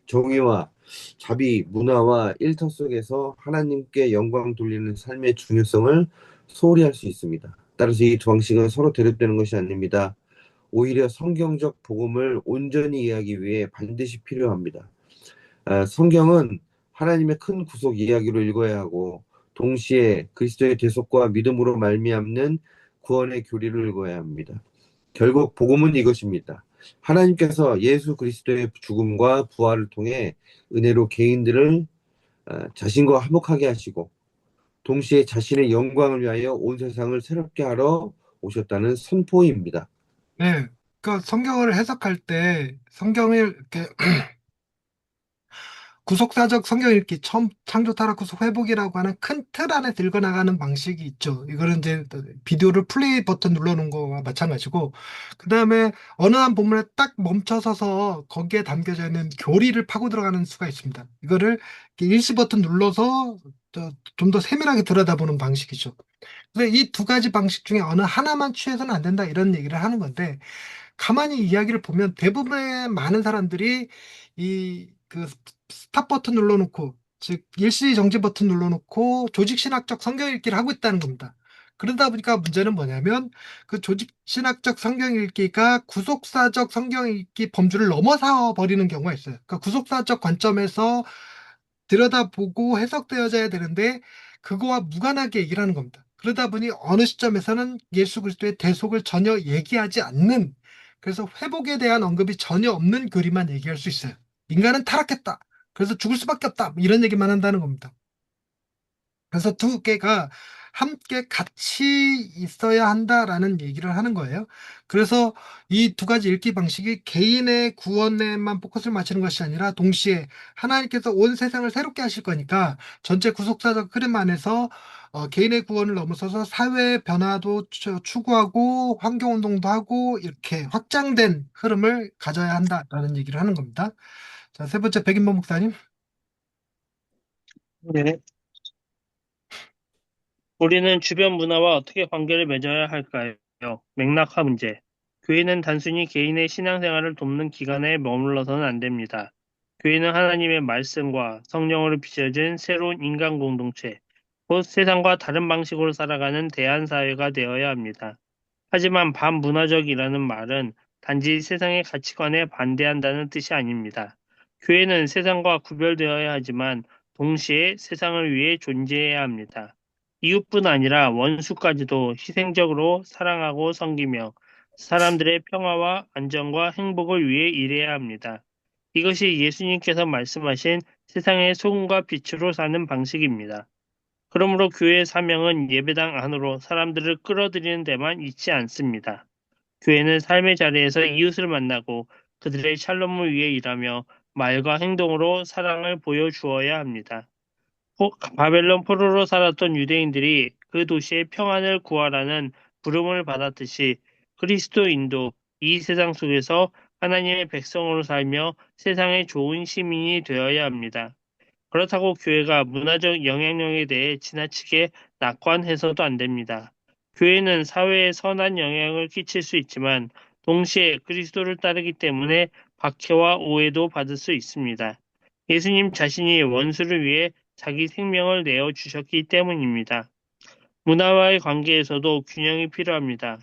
정의와 자비, 문화와 일터 속에서 하나님께 영광 돌리는 삶의 중요성을 소홀히 할 수 있습니다. 따라서 이 두 방식은 서로 대립되는 것이 아닙니다. 오히려 성경적 복음을 온전히 이해하기 위해 반드시 필요합니다. 성경은 하나님의 큰 구속 이야기로 읽어야 하고 동시에 그리스도의 대속과 믿음으로 말미암는 구원의 교리를 읽어야 합니다. 결국 복음은 이것입니다. 하나님께서 예수 그리스도의 죽음과 부활을 통해 은혜로 개인들을 자신과 화목하게 하시고 동시에 자신의 영광을 위하여 온 세상을 새롭게 하러 오셨다는 선포입니다. 네. 그러니까 성경을 해석할 때 성경을 이렇게 구속사적 성경 읽기 처음 창조 타락 구속 회복이라고 하는 큰 틀 안에 들고 나가는 방식이 있죠. 이거는 이제 비디오를 플레이 버튼 눌러놓은 거와 마찬가지고, 그 다음에 어느 한 본문에 딱 멈춰서서 거기에 담겨져 있는 교리를 파고 들어가는 수가 있습니다. 이거를 이렇게 일시 버튼 눌러서 좀 더 세밀하게 들여다보는 방식이죠. 그래서 이 두 가지 방식 중에 어느 하나만 취해서는 안 된다 이런 얘기를 하는 건데, 가만히 이야기를 보면 대부분의 많은 사람들이 이 그 스탑 버튼 눌러놓고, 즉 일시 정지 버튼 눌러놓고 조직 신학적 성경 읽기를 하고 있다는 겁니다. 그러다 보니까 문제는 뭐냐면 그 조직 신학적 성경 읽기가 구속사적 성경 읽기 범주를 넘어서 버리는 경우가 있어요. 그러니까 구속사적 관점에서 들여다보고 해석되어져야 되는데 그거와 무관하게 얘기를 하는 겁니다. 그러다 보니 어느 시점에서는 예수 그리스도의 대속을 전혀 얘기하지 않는, 그래서 회복에 대한 언급이 전혀 없는 교리만 얘기할 수 있어요. 인간은 타락했다. 그래서 죽을 수밖에 없다. 이런 얘기만 한다는 겁니다. 그래서 두 개가 함께 같이 있어야 한다라는 얘기를 하는 거예요. 그래서 이 두 가지 읽기 방식이 개인의 구원에만 포커스를 맞추는 것이 아니라 동시에 하나님께서 온 세상을 새롭게 하실 거니까 전체 구속사적 흐름 안에서 개인의 구원을 넘어서서 사회 변화도 추구하고 환경운동도 하고 이렇게 확장된 흐름을 가져야 한다라는 얘기를 하는 겁니다. 자, 세 번째 백인모 목사님. 네. 우리는 주변 문화와 어떻게 관계를 맺어야 할까요? 맥락화 문제. 교회는 단순히 개인의 신앙생활을 돕는 기관에 머물러서는 안 됩니다. 교회는 하나님의 말씀과 성령으로 빚어진 새로운 인간 공동체, 곧 세상과 다른 방식으로 살아가는 대한사회가 되어야 합니다. 하지만 반문화적이라는 말은 단지 세상의 가치관에 반대한다는 뜻이 아닙니다. 교회는 세상과 구별되어야 하지만 동시에 세상을 위해 존재해야 합니다. 이웃뿐 아니라 원수까지도 희생적으로 사랑하고 섬기며 사람들의 평화와 안전과 행복을 위해 일해야 합니다. 이것이 예수님께서 말씀하신 세상의 소금과 빛으로 사는 방식입니다. 그러므로 교회의 사명은 예배당 안으로 사람들을 끌어들이는 데만 있지 않습니다. 교회는 삶의 자리에서 이웃을 만나고 그들의 샬롬을 위해 일하며 말과 행동으로 사랑을 보여주어야 합니다. 바벨론 포로로 살았던 유대인들이 그 도시의 평안을 구하라는 부름을 받았듯이 그리스도인도 이 세상 속에서 하나님의 백성으로 살며 세상의 좋은 시민이 되어야 합니다. 그렇다고 교회가 문화적 영향력에 대해 지나치게 낙관해서도 안 됩니다. 교회는 사회에 선한 영향을 끼칠 수 있지만 동시에 그리스도를 따르기 때문에 박해와 오해도 받을 수 있습니다. 예수님 자신이 원수를 위해 자기 생명을 내어 주셨기 때문입니다. 문화와의 관계에서도 균형이 필요합니다.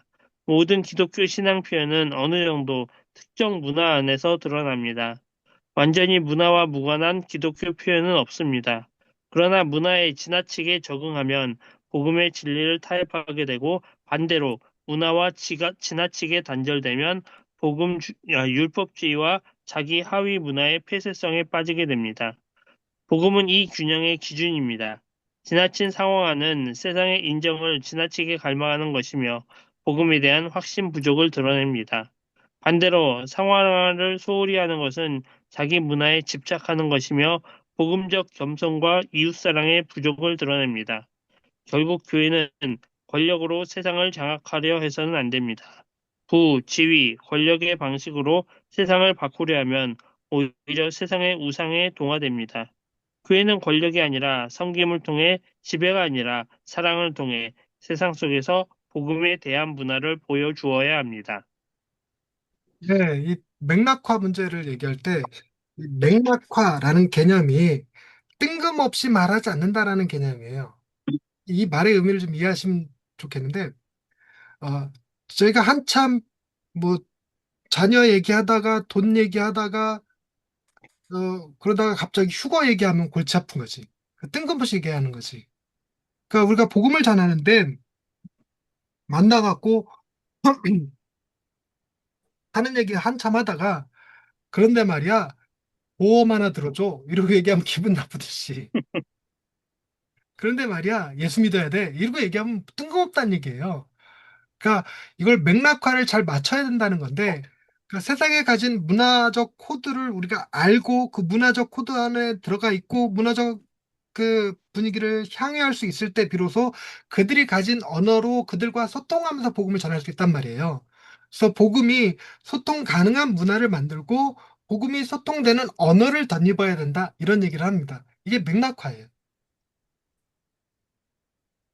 모든 기독교 신앙 표현은 어느 정도 특정 문화 안에서 드러납니다. 완전히 문화와 무관한 기독교 표현은 없습니다. 그러나 문화에 지나치게 적응하면 복음의 진리를 타협하게 되고 반대로 문화와 지나치게 단절되면 율법주의와 자기 하위 문화의 폐쇄성에 빠지게 됩니다. 복음은 이 균형의 기준입니다. 지나친 상황화는 세상의 인정을 지나치게 갈망하는 것이며 복음에 대한 확신 부족을 드러냅니다. 반대로 상황화를 소홀히 하는 것은 자기 문화에 집착하는 것이며 복음적 겸손과 이웃사랑의 부족을 드러냅니다. 결국 교회는 권력으로 세상을 장악하려 해서는 안 됩니다. 지위, 권력의 방식으로 세상을 바꾸려 하면 오히려 세상의 우상에 동화됩니다. 교회는 권력이 아니라 섬김을 통해 지배가 아니라 사랑을 통해 세상 속에서 복음에 대한 문화를 보여주어야 합니다. 네, 이 맥락화 문제를 얘기할 때, 이 맥락화라는 개념이 뜬금없이 말하지 않는다라는 개념이에요. 이 말의 의미를 좀 이해하시면 좋겠는데, 어, 저희가 한참 뭐 자녀 얘기하다가 돈 얘기하다가 그러다가 갑자기 휴거 얘기하면 골치 아픈 거지. 뜬금없이 얘기하는 거지. 그러니까 우리가 복음을 전하는데 만나갖고 하는 얘기 한참 하다가 그런데 말이야 보험 하나 들어줘 이러고 얘기하면 기분 나쁘듯이 그런데 말이야 예수 믿어야 돼 이러고 얘기하면 뜬금없다는 얘기예요. 그러니까 이걸 맥락화를 잘 맞춰야 된다는 건데 그러니까 세상에 가진 문화적 코드를 우리가 알고 그 문화적 코드 안에 들어가 있고 문화적 그 분위기를 향유할 수 있을 때 비로소 그들이 가진 언어로 그들과 소통하면서 복음을 전할 수 있단 말이에요. 그래서 복음이 소통 가능한 문화를 만들고 복음이 소통되는 언어를 덧입어야 된다. 이런 얘기를 합니다. 이게 맥락화예요.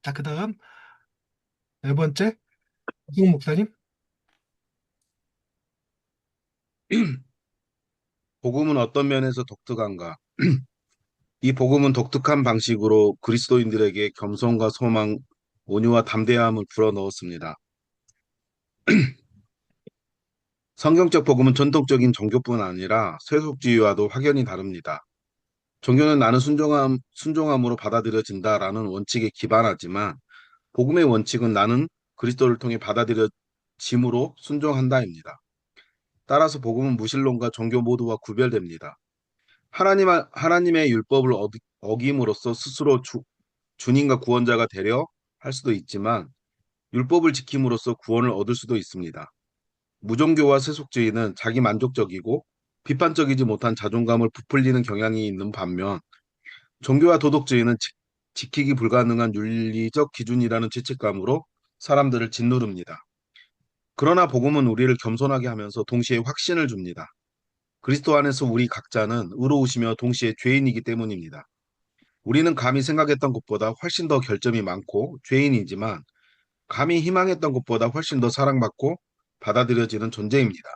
자, 그다음 네 번째, 이승훈 목사님. 복음은 어떤 면에서 독특한가? 이 복음은 독특한 방식으로 그리스도인들에게 겸손과 소망, 온유와 담대함을 불어넣었습니다. 성경적 복음은 전통적인 종교뿐 아니라 세속주의와도 확연히 다릅니다. 종교는 나는 순종함으로 받아들여진다라는 원칙에 기반하지만 복음의 원칙은 나는 그리스도를 통해 받아들여짐으로 순종한다입니다. 따라서 복음은 무신론과 종교 모두와 구별됩니다. 하나님의 율법을 어김으로써 스스로 주님과 구원자가 되려 할 수도 있지만 율법을 지킴으로써 구원을 얻을 수도 있습니다. 무종교와 세속주의는 자기 만족적이고 비판적이지 못한 자존감을 부풀리는 경향이 있는 반면 종교와 도덕주의는 지키기 불가능한 윤리적 기준이라는 죄책감으로 사람들을 짓누릅니다. 그러나 복음은 우리를 겸손하게 하면서 동시에 확신을 줍니다. 그리스도 안에서 우리 각자는 의로우시며 동시에 죄인이기 때문입니다. 우리는 감히 생각했던 것보다 훨씬 더 결점이 많고 죄인이지만 감히 희망했던 것보다 훨씬 더 사랑받고 받아들여지는 존재입니다.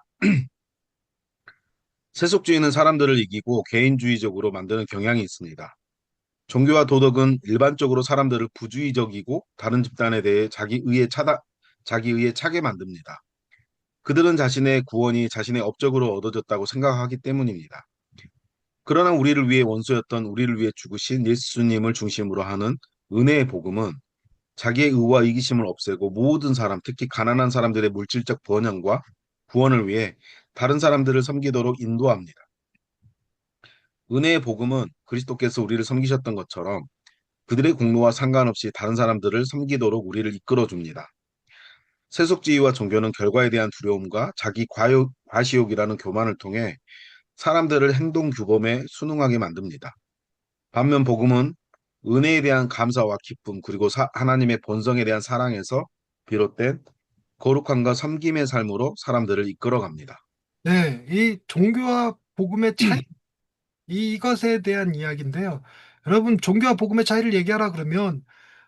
세속주의는 사람들을 이기고 개인주의적으로 만드는 경향이 있습니다. 종교와 도덕은 일반적으로 사람들을 부주의적이고 다른 집단에 대해 자기 의에 차게 만듭니다. 그들은 자신의 구원이 자신의 업적으로 얻어졌다고 생각하기 때문입니다. 그러나 우리를 위해 원수였던 우리를 위해 죽으신 예수님을 중심으로 하는 은혜의 복음은 자기의 의와 이기심을 없애고 모든 사람, 특히 가난한 사람들의 물질적 번영과 구원을 위해 다른 사람들을 섬기도록 인도합니다. 은혜의 복음은 그리스도께서 우리를 섬기셨던 것처럼 그들의 공로와 상관없이 다른 사람들을 섬기도록 우리를 이끌어 줍니다. 세속주의와 종교는 결과에 대한 두려움과 자기 과시욕이라는 교만을 통해 사람들을 행동 규범에 순응하게 만듭니다. 반면 복음은 은혜에 대한 감사와 기쁨 그리고 하나님의 본성에 대한 사랑에서 비롯된 거룩함과 섬김의 삶으로 사람들을 이끌어갑니다. 네, 이 종교와 복음의 차이, 이것에 대한 이야기인데요. 여러분, 종교와 복음의 차이를 얘기하라 그러면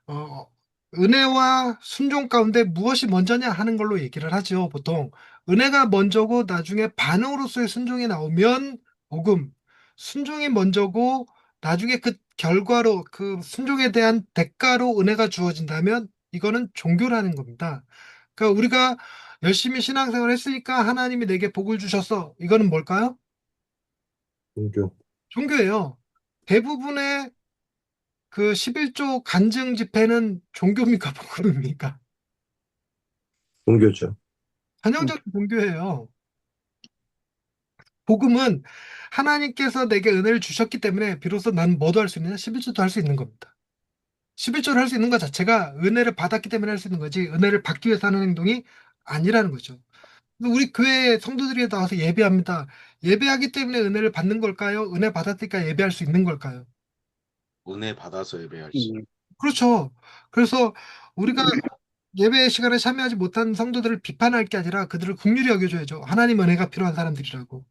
어, 은혜와 순종 가운데 무엇이 먼저냐 하는 걸로 얘기를 하죠, 보통. 은혜가 먼저고 나중에 반응으로서의 순종이 나오면 복음, 순종이 먼저고 나중에 그 결과로 그 순종에 대한 대가로 은혜가 주어진다면 이거는 종교라는 겁니다. 그러니까 우리가 열심히 신앙생활 했으니까 하나님이 내게 복을 주셨어. 이거는 뭘까요? 종교. 종교예요. 대부분의 그 11조 간증 집회는 종교입니까, 복음입니까? 종교죠. 전형적인 종교예요. 복음은 하나님께서 내게 은혜를 주셨기 때문에 비로소 난 뭐도 할 수 있느냐? 11조도 할 수 있는 겁니다. 11조를 할 수 있는 것 자체가 은혜를 받았기 때문에 할 수 있는 거지 은혜를 받기 위해서 하는 행동이 아니라는 거죠. 우리 교회 성도들이 나와서 예배합니다. 예배하기 때문에 은혜를 받는 걸까요? 은혜 받았으니까 예배할 수 있는 걸까요? 은혜 받아서 예배할지. 그렇죠. 그래서 우리가 예배 시간에 참여하지 못한 성도들을 비판할 게 아니라 그들을 긍휼히 여겨줘야죠. 하나님 은혜가 필요한 사람들이라고.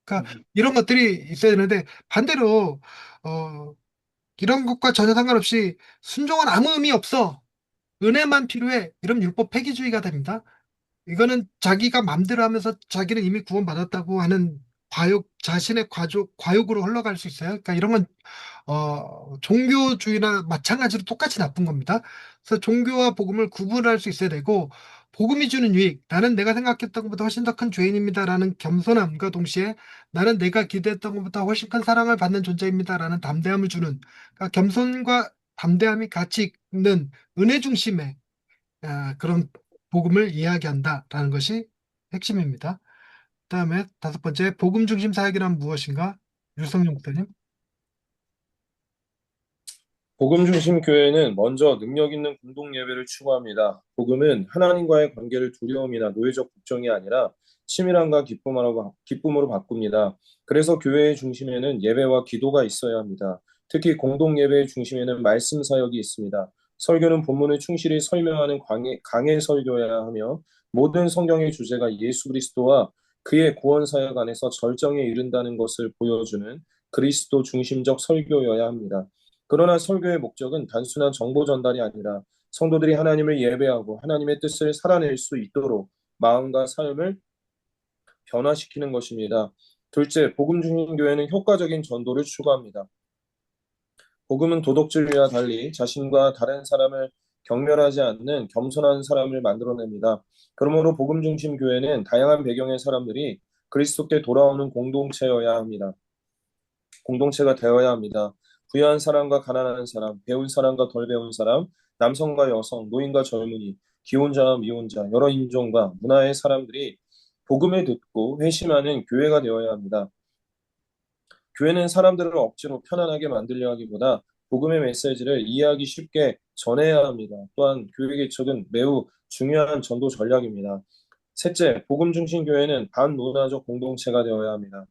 그러니까 이런 것들이 있어야 되는데 반대로 어, 이런 것과 전혀 상관없이 순종은 아무 의미 없어. 은혜만 필요해. 이러면 율법 폐기주의가 됩니다. 이거는 자기가 맘대로 하면서 자기는 이미 구원받았다고 하는 자신의 과욕으로 흘러갈 수 있어요. 그러니까 이런 건 종교주의나 마찬가지로 똑같이 나쁜 겁니다. 그래서 종교와 복음을 구분할 수 있어야 되고, 복음이 주는 유익, 나는 내가 생각했던 것보다 훨씬 더 큰 죄인입니다라는 겸손함과 동시에 나는 내가 기대했던 것보다 훨씬 큰 사랑을 받는 존재입니다라는 담대함을 주는, 그러니까 겸손과 담대함이 같이 있는 은혜 중심의 그런 복음을 이야기한다라는 것이 핵심입니다. 그다음에 다섯 번째, 복음 중심 사역이란 무엇인가? 유성용 목사님. 복음 중심 교회는 먼저 능력 있는 공동 예배를 추구합니다. 복음은 하나님과의 관계를 두려움이나 노예적 걱정이 아니라 치밀함과 기쁨으로 바꿉니다. 그래서 교회의 중심에는 예배와 기도가 있어야 합니다. 특히 공동 예배의 중심에는 말씀 사역이 있습니다. 설교는 본문을 충실히 설명하는 강해 설교여야 하며 모든 성경의 주제가 예수 그리스도와 그의 구원 사역 안에서 절정에 이른다는 것을 보여주는 그리스도 중심적 설교여야 합니다. 그러나 설교의 목적은 단순한 정보 전달이 아니라 성도들이 하나님을 예배하고 하나님의 뜻을 살아낼 수 있도록 마음과 삶을 변화시키는 것입니다. 둘째, 복음 중심 교회는 효과적인 전도를 추구합니다. 복음은 도덕질과 달리 자신과 다른 사람을 경멸하지 않는 겸손한 사람을 만들어냅니다. 그러므로 복음 중심 교회는 다양한 배경의 사람들이 그리스도께 돌아오는 공동체가 되어야 합니다. 부유한 사람과 가난한 사람, 배운 사람과 덜 배운 사람, 남성과 여성, 노인과 젊은이, 기혼자와 미혼자, 여러 인종과 문화의 사람들이 복음을 듣고 회심하는 교회가 되어야 합니다. 교회는 사람들을 억지로 편안하게 만들려 하기보다 복음의 메시지를 이해하기 쉽게 전해야 합니다. 또한 교회 개척은 매우 중요한 전도 전략입니다. 셋째, 복음 중심 교회는 반문화적 공동체가 되어야 합니다.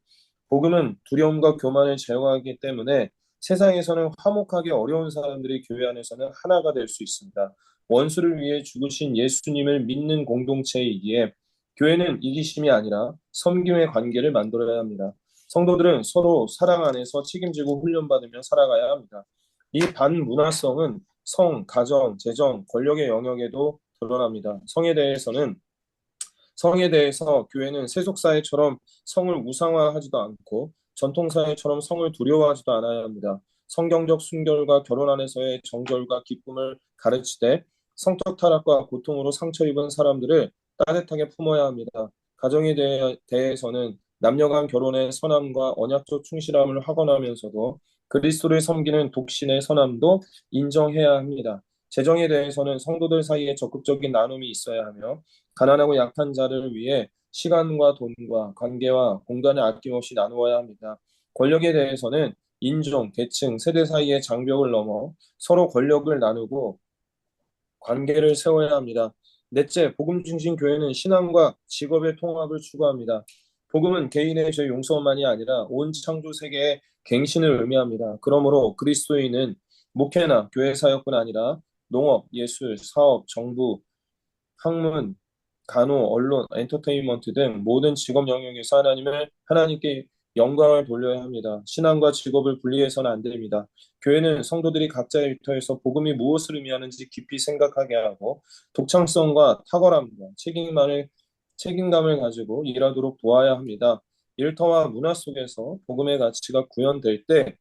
복음은 두려움과 교만을 제어하기 때문에 세상에서는 화목하기 어려운 사람들이 교회 안에서는 하나가 될 수 있습니다. 원수를 위해 죽으신 예수님을 믿는 공동체이기에 교회는 이기심이 아니라 섬김의 관계를 만들어야 합니다. 성도들은 서로 사랑 안에서 책임지고 훈련받으며 살아가야 합니다. 이 반문화성은 성, 가정, 재정, 권력의 영역에도 드러납니다. 성에 대해서 교회는 세속사회처럼 성을 우상화하지도 않고 전통사회처럼 성을 두려워하지도 않아야 합니다. 성경적 순결과 결혼 안에서의 정결과 기쁨을 가르치되 성적 타락과 고통으로 상처 입은 사람들을 따뜻하게 품어야 합니다. 대해서는 남녀 간 결혼의 선함과 언약적 충실함을 확언하면서도 그리스도를 섬기는 독신의 선함도 인정해야 합니다. 재정에 대해서는 성도들 사이에 적극적인 나눔이 있어야 하며 가난하고 약한 자를 위해 시간과 돈과 관계와 공간을 아낌없이 나누어야 합니다. 권력에 대해서는 인종, 계층, 세대 사이의 장벽을 넘어 서로 권력을 나누고 관계를 세워야 합니다. 넷째, 복음 중심 교회는 신앙과 직업의 통합을 추구합니다. 복음은 개인의 죄 용서만이 아니라 온 창조 세계의 갱신을 의미합니다. 그러므로 그리스도인은 목회나 교회 사역뿐 아니라 농업, 예술, 사업, 정부, 학문, 간호, 언론, 엔터테인먼트 등 모든 직업 영역에서 하나님께 영광을 돌려야 합니다. 신앙과 직업을 분리해서는 안 됩니다. 교회는 성도들이 각자의 일터에서 복음이 무엇을 의미하는지 깊이 생각하게 하고 독창성과 탁월함과 책임감을 가지고 일하도록 도와야 합니다. 일터와 문화 속에서 복음의 가치가 구현될 때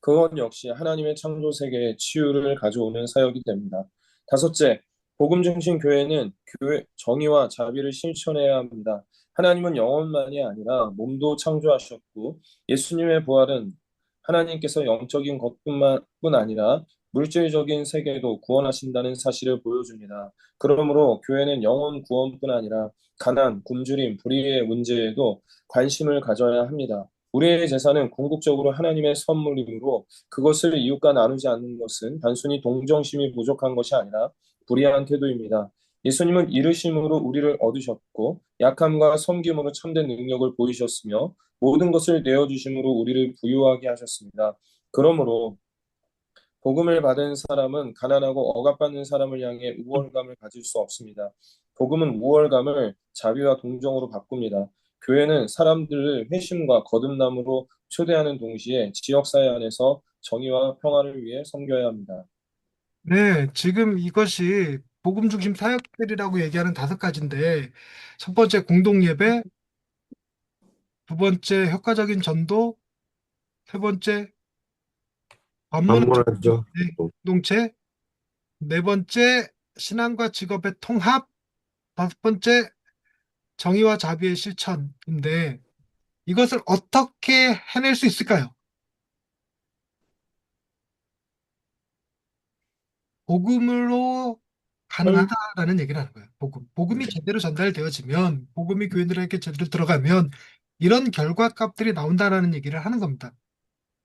그것 역시 하나님의 창조 세계에 치유를 가져오는 사역이 됩니다. 다섯째, 복음 중심 교회는 교회 정의와 자비를 실천해야 합니다. 하나님은 영혼만이 아니라 몸도 창조하셨고 예수님의 부활은 하나님께서 영적인 것뿐 아니라 물질적인 세계도 구원하신다는 사실을 보여줍니다. 그러므로 교회는 영혼 구원뿐 아니라 가난, 굶주림, 불의의 문제에도 관심을 가져야 합니다. 우리의 재산은 궁극적으로 하나님의 선물이므로 그것을 이웃과 나누지 않는 것은 단순히 동정심이 부족한 것이 아니라 불의한 태도입니다. 예수님은 이르심으로 우리를 얻으셨고 약함과 섬김으로 참된 능력을 보이셨으며 모든 것을 내어주심으로 우리를 부유하게 하셨습니다. 그러므로 복음을 받은 사람은 가난하고 억압받는 사람을 향해 우월감을 가질 수 없습니다. 복음은 우월감을 자비와 동정으로 바꿉니다. 교회는 사람들을 회심과 거듭남으로 초대하는 동시에 지역사회 안에서 정의와 평화를 위해 섬겨야 합니다. 네, 지금 이것이 복음 중심 사역들이라고 얘기하는 5가지인데, 첫 번째 공동예배, 두 번째 효과적인 전도, 세 번째 반문화적 반문화죠. 공동체, 네 번째 신앙과 직업의 통합, 다섯 번째 정의와 자비의 실천인데, 이것을 어떻게 해낼 수 있을까요? 복음으로 가능하다라는 얘기를 하는 거예요. 복음이 제대로 전달되어지면, 복음이 교인들에게 제대로 들어가면 이런 결과값들이 나온다라는 얘기를 하는 겁니다.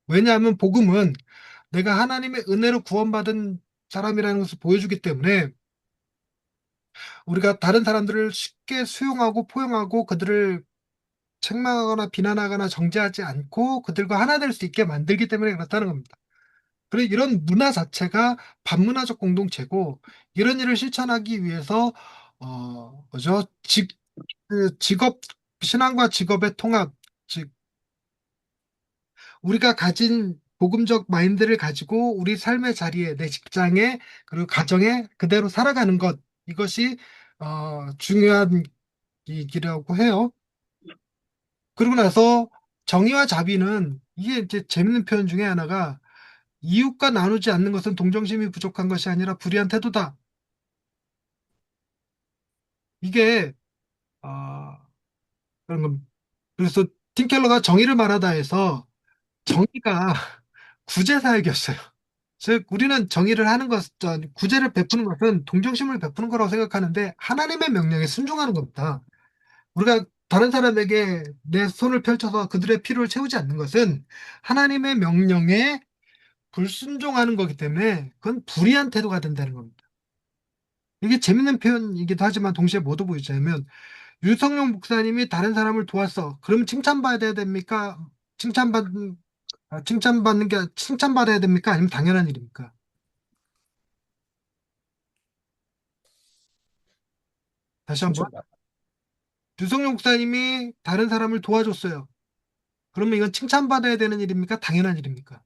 왜냐하면 복음은 내가 하나님의 은혜로 구원받은 사람이라는 것을 보여주기 때문에 우리가 다른 사람들을 쉽게 수용하고 포용하고 그들을 책망하거나 비난하거나 정죄하지 않고 그들과 하나 될 수 있게 만들기 때문에 그렇다는 겁니다. 그리고 이런 문화 자체가 반문화적 공동체고 이런 일을 실천하기 위해서 뭐죠? 그 직업 신앙과 직업의 통합, 즉 우리가 가진 복음적 마인드를 가지고 우리 삶의 자리에 내 직장에 그리고 가정에 그대로 살아가는 것 이것이 중요한 일이라고 해요. 그러고 나서 정의와 자비는 이게 이제 재밌는 표현 중에 하나가 이웃과 나누지 않는 것은 동정심이 부족한 것이 아니라 불의한 태도다. 이게 아, 그런 겁니다. 그래서 팀 켈러가 정의를 말하다 해서 정의가 구제 사역이었어요. 즉 우리는 정의를 하는 것, 구제를 베푸는 것은 동정심을 베푸는 거라고 생각하는데 하나님의 명령에 순종하는 겁니다. 우리가 다른 사람에게 내 손을 펼쳐서 그들의 필요를 채우지 않는 것은 하나님의 명령에 불순종하는 거기 때문에 그건 불의한 태도가 된다는 겁니다. 이게 재밌는 표현이기도 하지만 동시에 뭐도 보이자면 유성룡 목사님이 다른 사람을 도왔어. 그러면 칭찬받아야 됩니까? 칭찬받는 칭찬받는 게 칭찬받아야 됩니까? 아니면 당연한 일입니까? 다시 한번 칭찬 받- 유성룡 목사님이 다른 사람을 도와줬어요. 그러면 이건 칭찬받아야 되는 일입니까? 당연한 일입니까?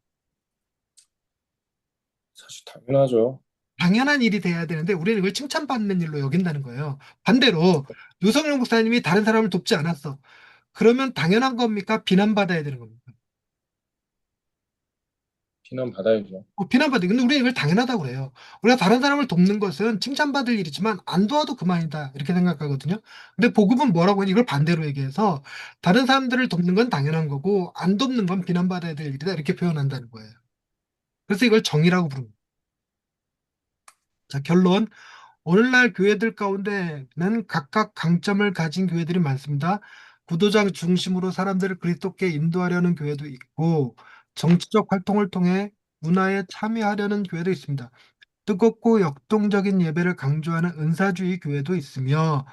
사실 당연하죠. 당연한 일이 돼야 되는데 우리는 이걸 칭찬받는 일로 여긴다는 거예요. 반대로 유성룡 목사님이 다른 사람을 돕지 않았어. 그러면 당연한 겁니까? 비난받아야 되는 겁니까? 비난 받아야죠. 비난받아요. 근데 우리는 이걸 당연하다고 그래요. 우리가 다른 사람을 돕는 것은 칭찬받을 일이지만 안 도와도 그만이다. 이렇게 생각하거든요. 근데 복음은 뭐라고 하니 이걸 반대로 얘기해서 다른 사람들을 돕는 건 당연한 거고 안 돕는 건 비난받아야 될 일이다. 이렇게 표현한다는 거예요. 그래서 이걸 정의라고 부릅니다. 자, 결론. 오늘날 교회들 가운데는 각각 강점을 가진 교회들이 많습니다. 구도자 중심으로 사람들을 그리스도께 인도하려는 교회도 있고 정치적 활동을 통해 문화에 참여하려는 교회도 있습니다. 뜨겁고 역동적인 예배를 강조하는 은사주의 교회도 있으며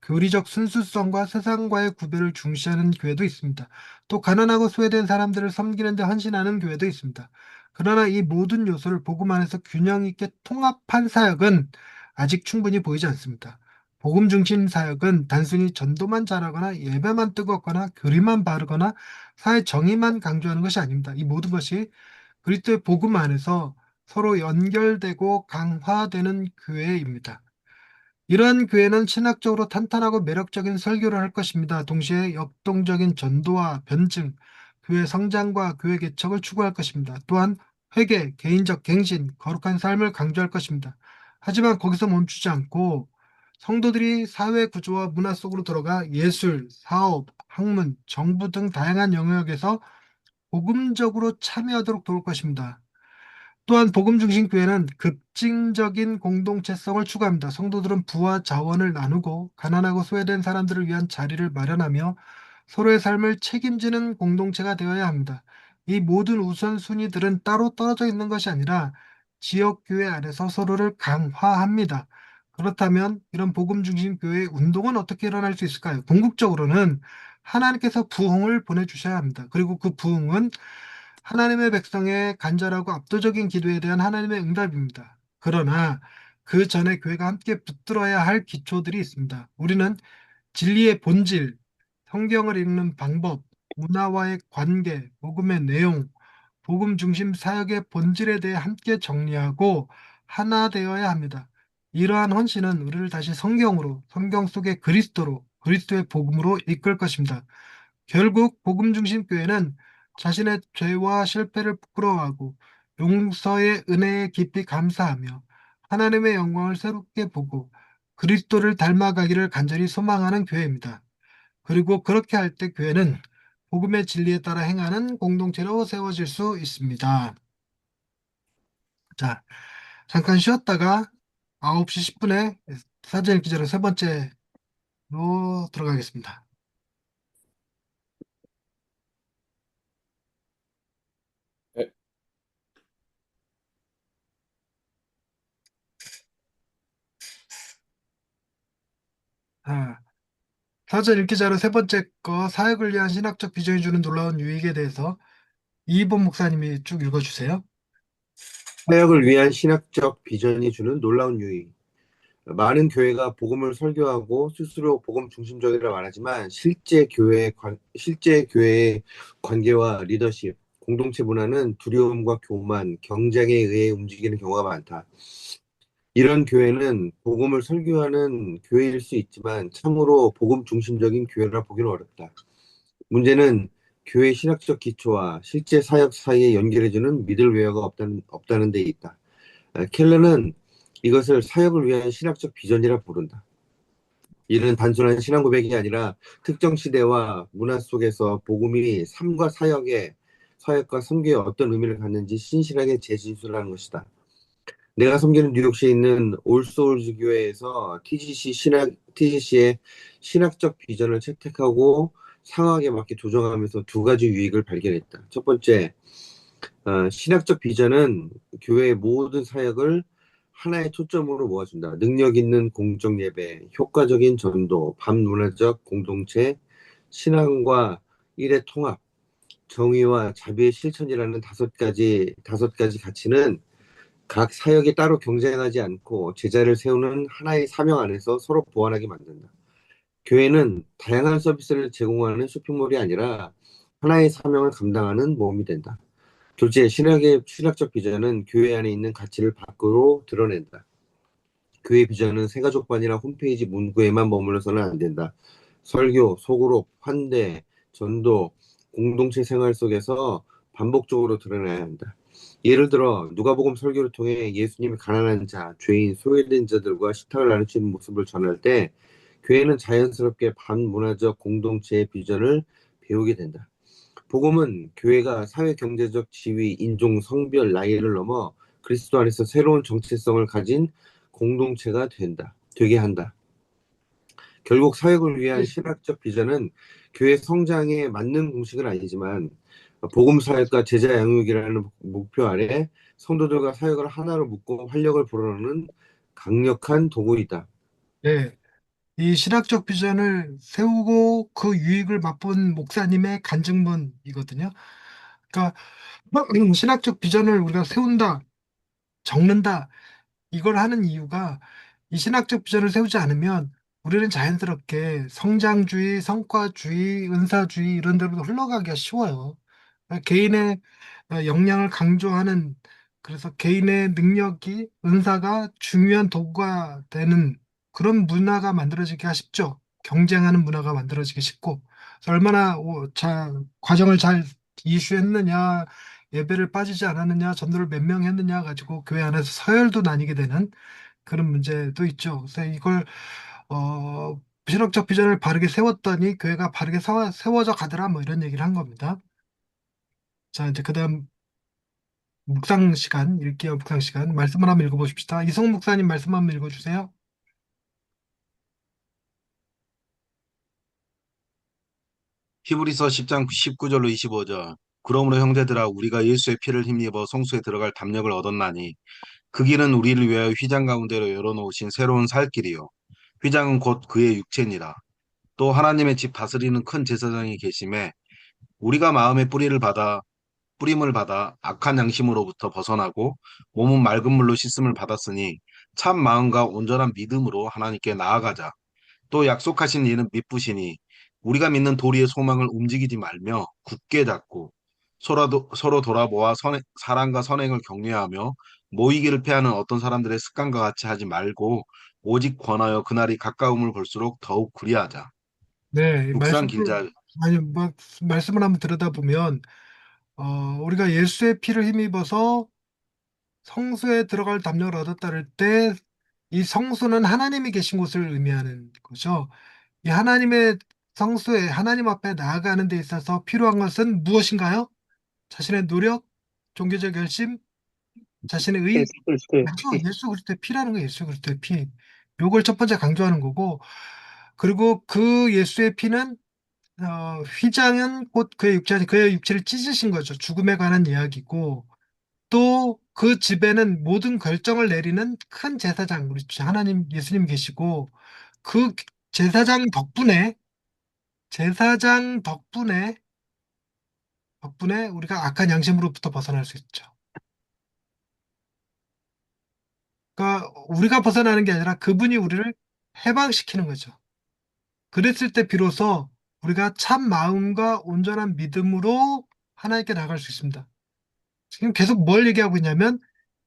교리적 순수성과 세상과의 구별을 중시하는 교회도 있습니다. 또 가난하고 소외된 사람들을 섬기는 데 헌신하는 교회도 있습니다. 그러나 이 모든 요소를 복음 안에서 균형 있게 통합한 사역은 아직 충분히 보이지 않습니다. 복음 중심 사역은 단순히 전도만 잘하거나 예배만 뜨겁거나 교리만 바르거나 사회 정의만 강조하는 것이 아닙니다. 이 모든 것이 그리스도의 복음 안에서 서로 연결되고 강화되는 교회입니다. 이러한 교회는 신학적으로 탄탄하고 매력적인 설교를 할 것입니다. 동시에 역동적인 전도와 변증, 교회 성장과 교회 개척을 추구할 것입니다. 또한 회개, 개인적 갱신, 거룩한 삶을 강조할 것입니다. 하지만 거기서 멈추지 않고 성도들이 사회 구조와 문화 속으로 들어가 예술, 사업, 학문, 정부 등 다양한 영역에서 복음적으로 참여하도록 도울 것입니다. 또한 복음 중심 교회는 급진적인 공동체성을 추구합니다. 성도들은 부와 자원을 나누고 가난하고 소외된 사람들을 위한 자리를 마련하며 서로의 삶을 책임지는 공동체가 되어야 합니다. 이 모든 우선순위들은 따로 떨어져 있는 것이 아니라 지역 교회 안에서 서로를 강화합니다. 그렇다면 이런 복음 중심 교회의 운동은 어떻게 일어날 수 있을까요? 궁극적으로는 하나님께서 부흥을 보내주셔야 합니다. 그리고 그 부흥은 하나님의 백성의 간절하고 압도적인 기도에 대한 하나님의 응답입니다. 그러나 그 전에 교회가 함께 붙들어야 할 기초들이 있습니다. 우리는 진리의 본질, 성경을 읽는 방법, 문화와의 관계, 복음의 내용, 복음 중심 사역의 본질에 대해 함께 정리하고 하나 되어야 합니다. 이러한 헌신은 우리를 다시 성경으로, 성경 속의 그리스도로, 그리스도의 복음으로 이끌 것입니다. 결국 복음 중심 교회는 자신의 죄와 실패를 부끄러워하고 용서의 은혜에 깊이 감사하며 하나님의 영광을 새롭게 보고 그리스도를 닮아가기를 간절히 소망하는 교회입니다. 그리고 그렇게 할 때 교회는 복음의 진리에 따라 행하는 공동체로 세워질 수 있습니다. 자, 잠깐 쉬었다가 9시 10분에 사전 기자로 세 번째로 들어가겠습니다. 네. 사전 읽기 자료 세 번째 거 사역을 위한 신학적 비전이 주는 놀라운 유익에 대해서 이번 목사님이 쭉 읽어주세요. 사역을 위한 신학적 비전이 주는 놀라운 유익. 많은 교회가 복음을 설교하고 스스로 복음 중심적이라 말하지만 실제 교회의 관계와 리더십, 공동체 문화는 두려움과 교만, 경쟁에 의해 움직이는 경우가 많다. 이런 교회는 복음을 설교하는 교회일 수 있지만 참으로 복음 중심적인 교회라 보기는 어렵다. 문제는 교회 신학적 기초와 실제 사역 사이에 연결해주는 미들웨어가 없다는 데 있다. 켈러는 이것을 사역을 위한 신학적 비전이라 부른다. 이는 단순한 신앙 고백이 아니라 특정 시대와 문화 속에서 복음이 삶과 사역과 선교에 어떤 의미를 갖는지 신실하게 재진술하는 것이다. 내가 섬기는 뉴욕시에 있는 올소울즈 교회에서 TGC의 신학적 비전을 채택하고 상황에 맞게 조정하면서 두 가지 유익을 발견했다. 첫 번째, 신학적 비전은 교회의 모든 사역을 하나의 초점으로 모아준다. 능력 있는 공적 예배, 효과적인 전도, 반문화적 공동체, 신앙과 일의 통합, 정의와 자비의 실천이라는 다섯 가지 가치는 각 사역이 따로 경쟁하지 않고 제자를 세우는 하나의 사명 안에서 서로 보완하게 만든다. 교회는 다양한 서비스를 제공하는 쇼핑몰이 아니라 하나의 사명을 감당하는 모험이 된다. 둘째, 신학적 비전은 교회 안에 있는 가치를 밖으로 드러낸다. 교회 비전은 새가족반이나 홈페이지 문구에만 머물러서는 안 된다. 설교, 소그룹, 환대, 전도, 공동체 생활 속에서 반복적으로 드러나야 한다. 예를 들어 누가복음 설교를 통해 예수님이 가난한 자, 죄인, 소외된 자들과 식탁을 나누시는 모습을 전할 때 교회는 자연스럽게 반문화적 공동체의 비전을 배우게 된다. 복음은 교회가 사회 경제적 지위, 인종, 성별, 나이를 넘어 그리스도 안에서 새로운 정체성을 가진 공동체가 되게 한다. 결국 사역을 위한 신학적 비전은 교회 성장에 맞는 공식은 아니지만 복음 사역과 제자 양육이라는 목표 아래 성도들과 사역을 하나로 묶고 활력을 불어넣는 강력한 도구이다. 네, 이 신학적 비전을 세우고 그 유익을 맛본 목사님의 간증문이거든요. 그러니까 신학적 비전을 우리가 세운다, 적는다, 이걸 하는 이유가 이 신학적 비전을 세우지 않으면 우리는 자연스럽게 성장주의, 성과주의, 은사주의 이런 데로 흘러가기가 쉬워요. 개인의 역량을 강조하는 그래서 개인의 능력이 은사가 중요한 도구가 되는 그런 문화가 만들어지기가 쉽죠. 경쟁하는 문화가 만들어지기 쉽고 그래서 얼마나 과정을 잘 이수했느냐, 예배를 빠지지 않았느냐, 전도를 몇 명 했느냐 가지고 교회 안에서 서열도 나뉘게 되는 그런 문제도 있죠. 그래서 이걸 신학적 비전을 바르게 세웠더니 교회가 바르게 세워져 가더라 뭐 이런 얘기를 한 겁니다. 자, 이제 그다음 묵상 시간, 읽기와 묵상 시간 말씀을 한번 읽어보십시다. 이성 목사님 말씀 한번 읽어주세요. 히브리서 10장 19절로 25절. 그러므로 형제들아 우리가 예수의 피를 힘입어 성소에 들어갈 담력을 얻었나니 그 길은 우리를 위하여 휘장 가운데로 열어놓으신 새로운 살 길이요 휘장은 곧 그의 육체니라. 또 하나님의 집 다스리는 큰 제사장이 계심에 우리가 마음의 뿌림을 받아 악한 양심으로부터 벗어나고 몸은 맑은 물로 씻음을 받았으니 참 마음과 온전한 믿음으로 하나님께 나아가자. 또 약속하신 이는 믿으시니 우리가 믿는 도리의 소망을 움직이지 말며 굳게 잡고 서로 돌아보아 사랑과 선행을 격려하며 모이기를 패하는 어떤 사람들의 습관과 같이 하지 말고 오직 권하여 그날이 가까움을 볼수록 더욱 그리하자. 네, 이 묵상 말씀을 길자. 아니 말씀을 한번 들여다보면 우리가 예수의 피를 힘입어서 성소에 들어갈 담력을 얻었다를 때 이 성소는 하나님이 계신 곳을 의미하는 거죠. 이 하나님의 성소에 하나님 앞에 나아가는 데 있어서 필요한 것은 무엇인가요? 자신의 노력, 종교적 열심, 자신의 의, 예수 그리스도의 맞죠? 피. 예수 그리스도의 피라는 거예요. 예수 그리스도의 피. 요걸 첫 번째 강조하는 거고, 그리고 그 예수의 피는 휘장은 곧 그의 육체, 그의 육체를 찢으신 거죠. 죽음에 관한 이야기고, 또 그 집에는 모든 결정을 내리는 큰 제사장, 우리 하나님, 예수님 계시고, 그 제사장 덕분에 제사장 덕분에 우리가 악한 양심으로부터 벗어날 수 있죠. 그러니까 우리가 벗어나는 게 아니라 그분이 우리를 해방시키는 거죠. 그랬을 때 비로소 우리가 참 마음과 온전한 믿음으로 하나님께 나갈 수 있습니다. 지금 계속 뭘 얘기하고 있냐면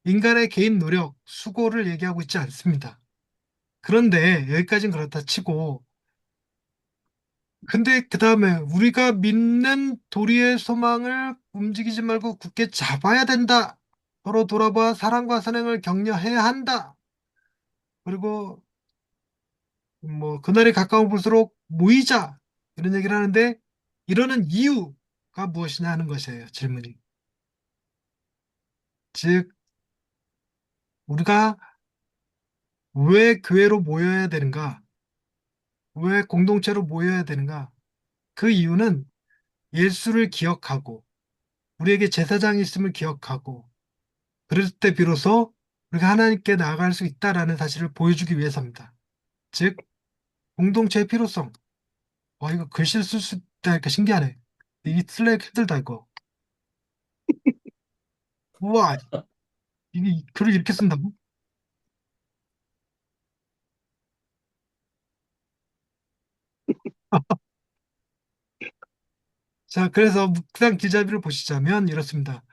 인간의 개인 노력, 수고를 얘기하고 있지 않습니다. 그런데 여기까지는 그렇다 치고 근데 그 다음에 우리가 믿는 도리의 소망을 움직이지 말고 굳게 잡아야 된다. 서로 돌아봐 사랑과 선행을 격려해야 한다. 그리고 뭐 그날이 가까워 볼수록 모이자 이런 얘기를 하는데 이러는 이유가 무엇이냐 하는 것이에요. 질문이. 즉 우리가 왜 교회로 모여야 되는가? 왜 공동체로 모여야 되는가? 그 이유는 예수를 기억하고 우리에게 제사장이 있음을 기억하고 그럴 때 비로소 우리가 하나님께 나아갈 수 있다라는 사실을 보여주기 위해서입니다. 즉 공동체의 필요성. 와 이거 글씨를 쓸 수 있다니까 신기하네. 이 슬랙 힘들다 이거. 우와 이게 글을 이렇게 쓴다고? 자 그래서 묵상 기자비를 보시자면 이렇습니다.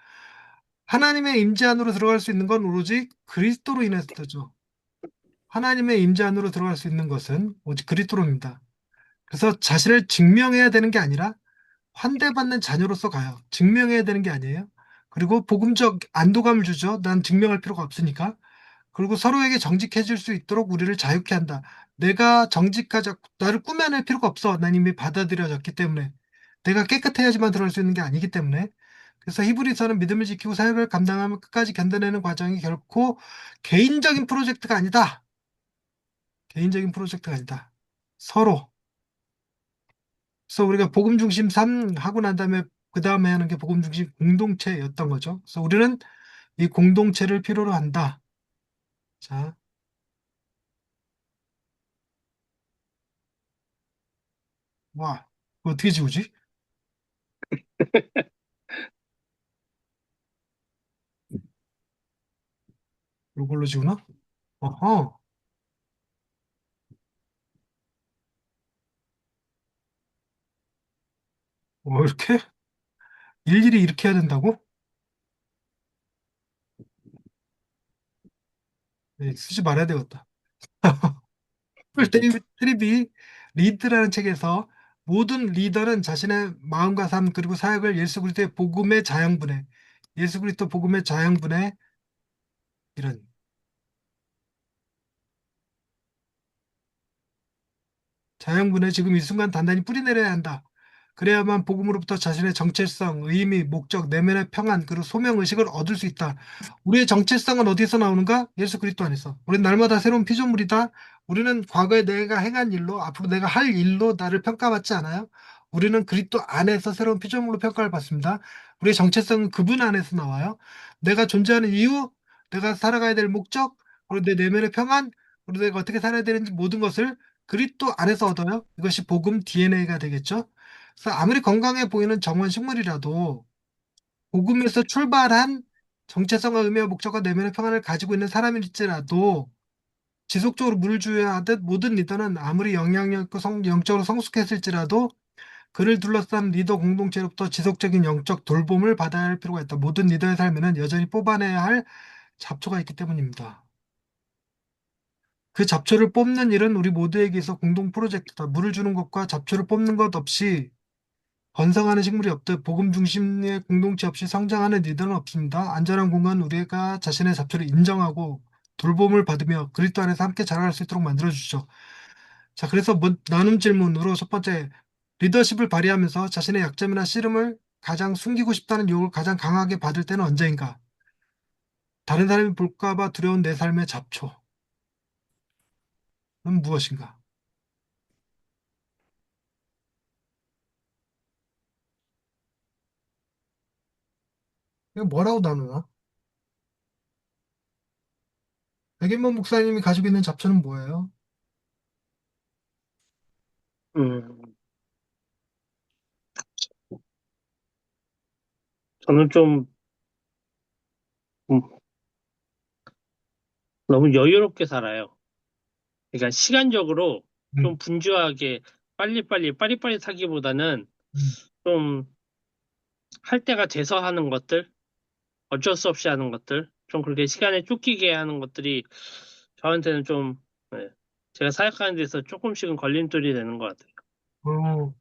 하나님의 임재 안으로 들어갈 수 있는 건 오로지 그리스도로 인해서죠. 하나님의 임재 안으로 들어갈 수 있는 것은 오직 그리스도로입니다. 그래서 자신을 증명해야 되는 게 아니라 환대받는 자녀로서 가요. 증명해야 되는 게 아니에요. 그리고 복음적 안도감을 주죠. 난 증명할 필요가 없으니까. 그리고 서로에게 정직해질 수 있도록 우리를 자유케 한다. 내가 정직하자, 나를 꾸며낼 필요가 없어. 난 이미 받아들여졌기 때문에. 내가 깨끗해야지만 들어갈 수 있는 게 아니기 때문에. 그래서 히브리서는 믿음을 지키고 사역을 감당하며 끝까지 견뎌내는 과정이 결코 개인적인 프로젝트가 아니다. 개인적인 프로젝트가 아니다. 서로. 그래서 우리가 복음 중심 삶 하고 난 다음에 그 다음에 하는 게 복음 중심 공동체였던 거죠. 그래서 우리는 이 공동체를 필요로 한다. 자, 와, 이거 어떻게 지우지? 이걸로 지우나? 어허, 이렇게? 일일이 이렇게 해야 된다고? 네, 쓰지 말아야 되겠다. 트리비 리드라는 책에서 모든 리더는 자신의 마음과 삶 그리고 사역을 예수 그리스도의 복음의 자양분에 예수 그리스도 복음의 자양분에 이런 자양분에 지금 이 순간 단단히 뿌리내려야 한다. 그래야만 복음으로부터 자신의 정체성, 의미, 목적, 내면의 평안, 그리고 소명의식을 얻을 수 있다. 우리의 정체성은 어디서 나오는가? 예수 그리스도 안에서. 우리는 날마다 새로운 피조물이다. 우리는 과거에 내가 행한 일로, 앞으로 내가 할 일로 나를 평가받지 않아요. 우리는 그리스도 안에서 새로운 피조물로 평가를 받습니다. 우리의 정체성은 그분 안에서 나와요. 내가 존재하는 이유, 내가 살아가야 될 목적, 그리고 내 내면의 평안, 그리고 내가 어떻게 살아야 되는지 모든 것을 그리스도 안에서 얻어요. 이것이 복음 DNA가 되겠죠. 그래서 아무리 건강해 보이는 정원 식물이라도 복음에서 출발한 정체성과 의미와 목적과 내면의 평안을 가지고 있는 사람일지라도 지속적으로 물을 주어야 하듯 모든 리더는 아무리 영향력 있고 영적으로 성숙했을지라도 그를 둘러싼 리더 공동체로부터 지속적인 영적 돌봄을 받아야 할 필요가 있다. 모든 리더의 삶에는 여전히 뽑아내야 할 잡초가 있기 때문입니다. 그 잡초를 뽑는 일은 우리 모두에게 서 공동 프로젝트다. 물을 주는 것과 잡초를 뽑는 것 없이 번성하는 식물이 없듯 복음 중심의 공동체 없이 성장하는 리더는 없습니다. 안전한 공간 우리가 자신의 잡초를 인정하고 돌봄을 받으며 그리스도 안에서 함께 자라갈 수 있도록 만들어주죠. 자, 그래서 나눔 질문으로 첫 번째, 리더십을 발휘하면서 자신의 약점이나 씨름을 가장 숨기고 싶다는 유혹을 가장 강하게 받을 때는 언제인가? 다른 사람이 볼까 봐 두려운 내 삶의 잡초는 무엇인가? 이거 뭐라고 나누나? 백인모 목사님이 가지고 있는 잡초는 뭐예요? 음, 저는 좀 음, 너무 여유롭게 살아요. 그러니까 시간적으로 좀 음, 분주하게 빨리빨리 빠릿빠릿하기보다는 음. 좀 할 때가 돼서 하는 것들, 어쩔 수 없이 하는 것들, 좀 그렇게 시간에 쫓기게 하는 것들이 저한테는 좀 네, 제가 사역하는 데서 조금씩은 걸림돌이 되는 것 같아요. 어,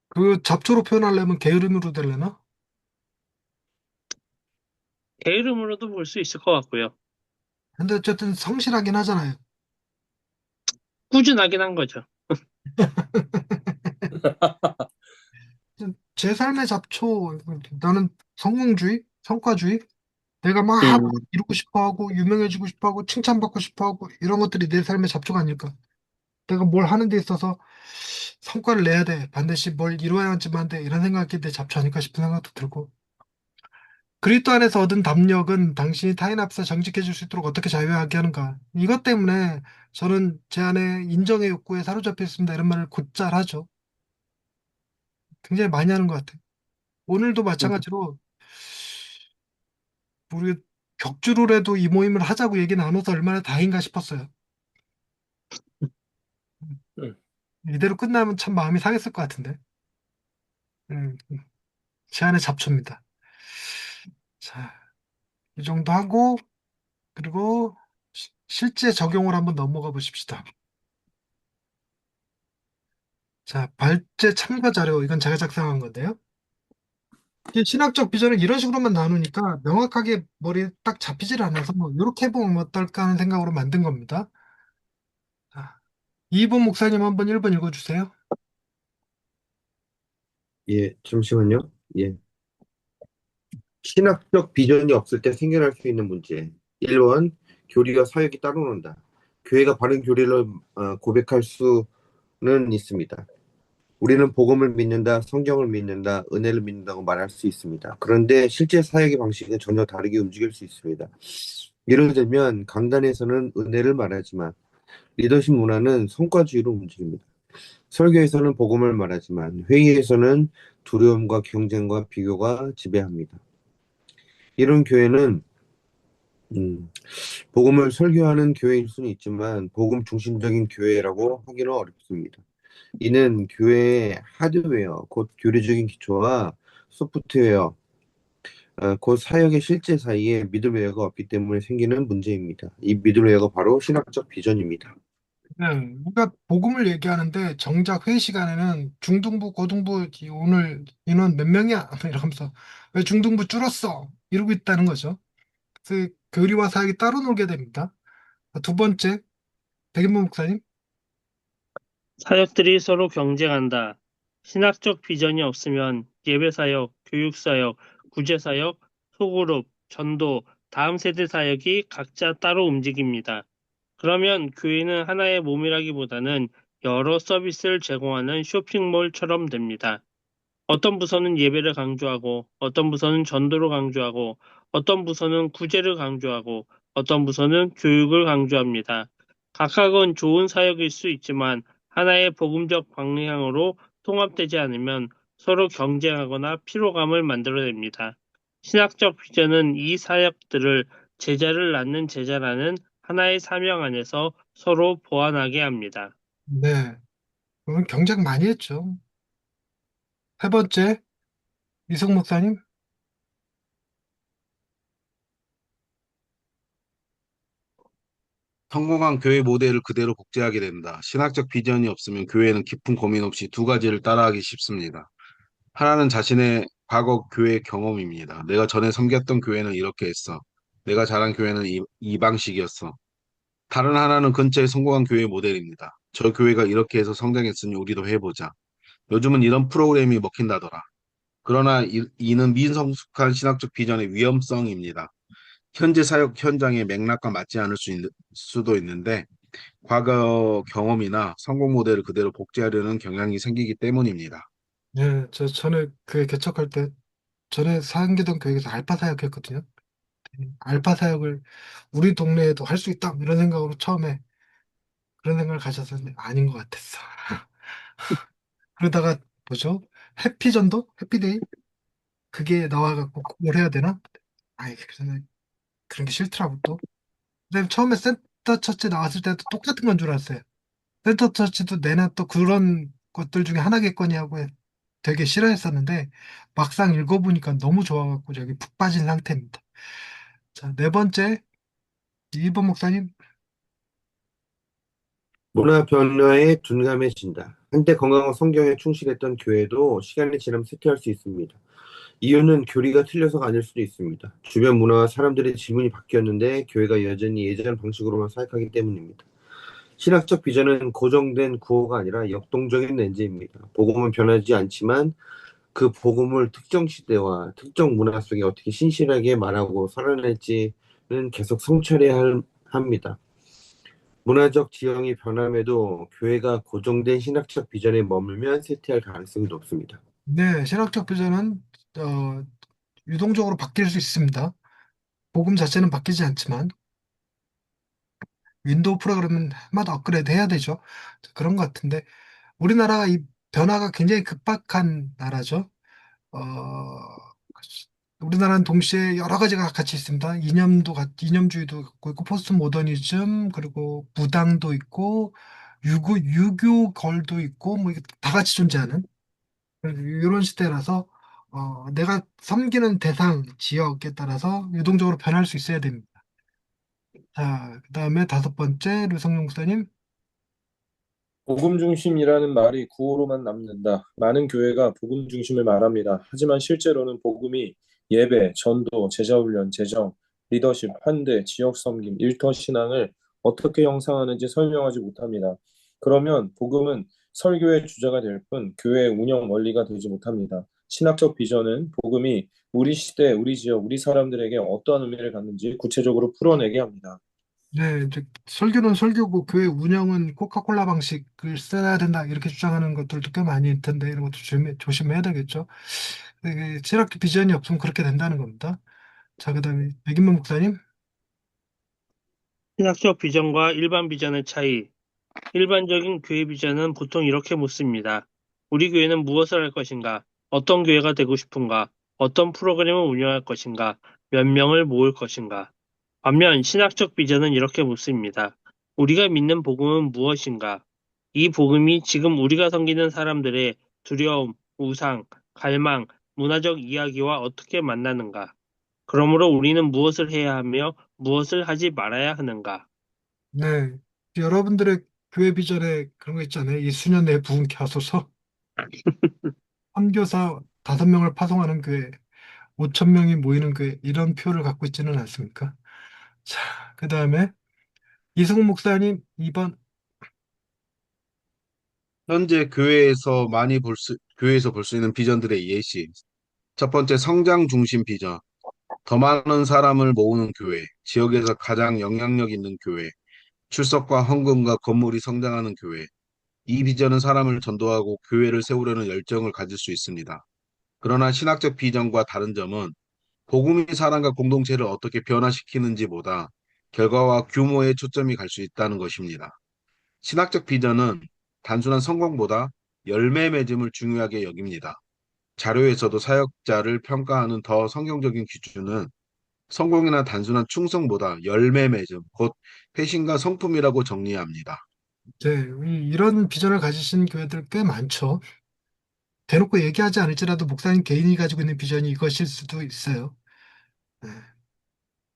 그 잡초로 표현하려면 게으름으로 되려나? 게으름으로도 볼 수 있을 것 같고요. 근데 어쨌든 성실하긴 하잖아요. 꾸준하긴 한 거죠. 제 삶의 잡초, 나는 성공주의, 성과주의, 내가 막 음, 이루고 싶어 하고, 유명해지고 싶어 하고, 칭찬받고 싶어 하고, 이런 것들이 내 삶의 잡초가 아닐까. 내가 뭘 하는 데 있어서 성과를 내야 돼. 반드시 뭘 이루어야지만 돼. 이런 생각이 내 잡초 아닐까 싶은 생각도 들고. 그리스도 안에서 얻은 담력은 당신이 타인 앞에서 정직해질 수 있도록 어떻게 자유하게 하는가. 이것 때문에 저는 제 안에 인정의 욕구에 사로잡혀 있습니다. 이런 말을 곧잘 하죠. 굉장히 많이 하는 것 같아요. 오늘도 음, 마찬가지로 우리 격주로라도 이 모임을 하자고 얘기 나눠서 얼마나 다행인가 싶었어요. 음. 이대로 끝나면 참 마음이 상했을 것 같은데. 음, 제 안에 잡초입니다. 자, 이 정도 하고, 그리고 실제 적용을 한번 넘어가 보십시다. 자, 발제 참가 자료, 이건 제가 작성한 건데요. 이 신학적 비전을 이런 식으로만 나누니까 명확하게 머리에 딱 잡히질 않아서 뭐 이렇게 해보면 어떨까 하는 생각으로 만든 겁니다. 자, 이분 목사님 한번 1번 읽어주세요. 예, 잠시만요. 예. 신학적 비전이 없을 때 생겨날 수 있는 문제. 1번, 교리와 사역이 따로 논다. 교회가 바른 교리를 고백할 수는 있습니다. 우리는 복음을 믿는다, 성경을 믿는다, 은혜를 믿는다고 말할 수 있습니다. 그런데 실제 사역의 방식은 전혀 다르게 움직일 수 있습니다. 예를 들면 강단에서는 은혜를 말하지만 리더십 문화는 성과주의로 움직입니다. 설교에서는 복음을 말하지만 회의에서는 두려움과 경쟁과 비교가 지배합니다. 이런 교회는 음, 복음을 설교하는 교회일 수는 있지만 복음 중심적인 교회라고 하기는 어렵습니다. 이는 교회의 하드웨어, 곧 교리적인 기초와 소프트웨어, 곧 사역의 실제 사이에 미들웨어가 없기 때문에 생기는 문제입니다. 이 미들웨어가 바로 신학적 비전입니다. 네, 우리가 복음을 얘기하는데 정작 회의 시간에는 중등부, 고등부 오늘 인원 몇 명이야? 이러면서 왜 중등부 줄었어? 이러고 있다는 거죠. 그래서 교리와 사역이 따로 놀게 됩니다. 두 번째, 백인모 목사님. 사역들이 서로 경쟁한다. 신학적 비전이 없으면 예배사역, 교육사역, 구제사역, 소그룹, 전도, 다음 세대 사역이 각자 따로 움직입니다. 그러면 교회는 하나의 몸이라기보다는 여러 서비스를 제공하는 쇼핑몰처럼 됩니다. 어떤 부서는 예배를 강조하고, 어떤 부서는 전도를 강조하고, 어떤 부서는 구제를 강조하고, 어떤 부서는 교육을 강조합니다. 각각은 좋은 사역일 수 있지만 하나의 복음적 방향으로 통합되지 않으면 서로 경쟁하거나 피로감을 만들어냅니다. 신학적 비전은 이 사역들을 제자를 낳는 제자라는 하나의 사명 안에서 서로 보완하게 합니다. 네, 오늘 경쟁 많이 했죠. 세 번째, 이성 목사님. 성공한 교회 모델을 그대로 복제하게 된다. 신학적 비전이 없으면 교회는 깊은 고민 없이 두 가지를 따라하기 쉽습니다. 하나는 자신의 과거 교회 경험입니다. 내가 전에 섬겼던 교회는 이렇게 했어. 내가 잘한 교회는 이 방식이었어. 다른 하나는 근처에 성공한 교회 모델입니다. 저 교회가 이렇게 해서 성장했으니 우리도 해보자. 요즘은 이런 프로그램이 먹힌다더라. 그러나 이는 미성숙한 신학적 비전의 위험성입니다. 현재 사역 현장의 맥락과 맞지 않을 수도 있는데 과거 경험이나 성공 모델을 그대로 복제하려는 경향이 생기기 때문입니다. 네, 저 전에 교회 개척할 때 전에 사역하던 교회에서 알파 사역했거든요. 알파 사역을 우리 동네에도 할 수 있다 이런 생각으로 처음에 그런 생각을 가졌었는데 아닌 것 같았어. 그러다가 뭐죠? 해피전도? 해피데이? 그게 나와갖고 그걸 해야 되나? 아이, 그런 게 싫더라고 또. 근데 처음에 센터 처치 나왔을 때도 똑같은 건 줄 알았어요. 센터 처치도 내나 또 그런 것들 중에 하나겠거니 하고 되게 싫어했었는데 막상 읽어보니까 너무 좋아갖고 저기 푹 빠진 상태입니다. 자, 네 번째, 이번 목사님. 문화 변화에 둔감해진다. 한때 건강한 성경에 충실했던 교회도 시간이 지나면 쇠퇴할 수 있습니다. 이유는 교리가 틀려서가 아닐 수도 있습니다. 주변 문화와 사람들의 지문이 바뀌었는데 교회가 여전히 예전 방식으로만 사역하기 때문입니다. 신학적 비전은 고정된 구호가 아니라 역동적인 렌즈입니다. 복음은 변하지 않지만 그 복음을 특정 시대와 특정 문화 속에 어떻게 신실하게 말하고 살아낼지는 계속 성찰해야 합니다. 문화적 지형이 변함에도 교회가 고정된 신학적 비전에 머물면 쇠퇴할 가능성이 높습니다. 네, 신학적 비전은 유동적으로 바뀔 수 있습니다. 복음 자체는 바뀌지 않지만 윈도우 프로그램은 해마다 업그레이드 해야 되죠. 그런 것 같은데 우리나라가 이 변화가 굉장히 급박한 나라죠. 어, 우리나라는 동시에 여러 가지가 같이 있습니다. 이념주의도 갖고 있고, 포스트 모더니즘, 그리고 무당도 있고, 유교걸도 있고, 뭐, 이게 다 같이 존재하는 이런 시대라서, 내가 섬기는 대상, 지역에 따라서 유동적으로 변할 수 있어야 됩니다. 자, 그 다음에 다섯 번째, 류성룡 목사님. 복음 중심이라는 말이 구호로만 남는다. 많은 교회가 복음 중심을 말합니다. 하지만 실제로는 복음이 예배, 전도, 제자훈련, 재정, 리더십, 환대, 지역 섬김, 일터 신앙을 어떻게 형성하는지 설명하지 못합니다. 그러면 복음은 설교의 주자가 될 뿐 교회의 운영 원리가 되지 못합니다. 신학적 비전은 복음이 우리 시대, 우리 지역, 우리 사람들에게 어떠한 의미를 갖는지 구체적으로 풀어내게 합니다. 네, 이제 설교는 설교고 교회 운영은 코카콜라 방식을 써야 된다 이렇게 주장하는 것들도 꽤 많이 있던데 이런 것도 조심해야 되겠죠. 이게 철학적 비전이 없으면 그렇게 된다는 겁니다. 자, 그다음에 백인만 목사님. 신학적 비전과 일반 비전의 차이. 일반적인 교회 비전은 보통 이렇게 묻습니다. 우리 교회는 무엇을 할 것인가? 어떤 교회가 되고 싶은가? 어떤 프로그램을 운영할 것인가? 몇 명을 모을 것인가? 반면 신학적 비전은 이렇게 묻습니다. 우리가 믿는 복음은 무엇인가? 이 복음이 지금 우리가 섬기는 사람들의 두려움, 우상, 갈망, 문화적 이야기와 어떻게 만나는가? 그러므로 우리는 무엇을 해야 하며 무엇을 하지 말아야 하는가? 네, 여러분들의 교회 비전에 그런 거 있잖아요. 이 수년 내에 부흥케 하소서. 선교사 5명을 파송하는 교회, 5천 명이 모이는 교회 이런 표를 갖고 있지는 않습니까? 자, 그다음에 이승훈 목사님 2번. 현재 교회에서 볼 수 있는 비전들의 예시. 첫 번째, 성장 중심 비전. 더 많은 사람을 모으는 교회, 지역에서 가장 영향력 있는 교회, 출석과 헌금과 건물이 성장하는 교회. 이 비전은 사람을 전도하고 교회를 세우려는 열정을 가질 수 있습니다. 그러나 신학적 비전과 다른 점은 복음이 사람과 공동체를 어떻게 변화시키는지보다 결과와 규모에 초점이 갈 수 있다는 것입니다. 신학적 비전은 단순한 성공보다 열매 맺음을 중요하게 여깁니다. 자료에서도 사역자를 평가하는 더 성경적인 기준은 성공이나 단순한 충성보다 열매 맺음, 곧 회심과 성품이라고 정리합니다. 네, 이런 비전을 가지신 교회들 꽤 많죠. 대놓고 얘기하지 않을지라도 목사님 개인이 가지고 있는 비전이 이것일 수도 있어요. 네,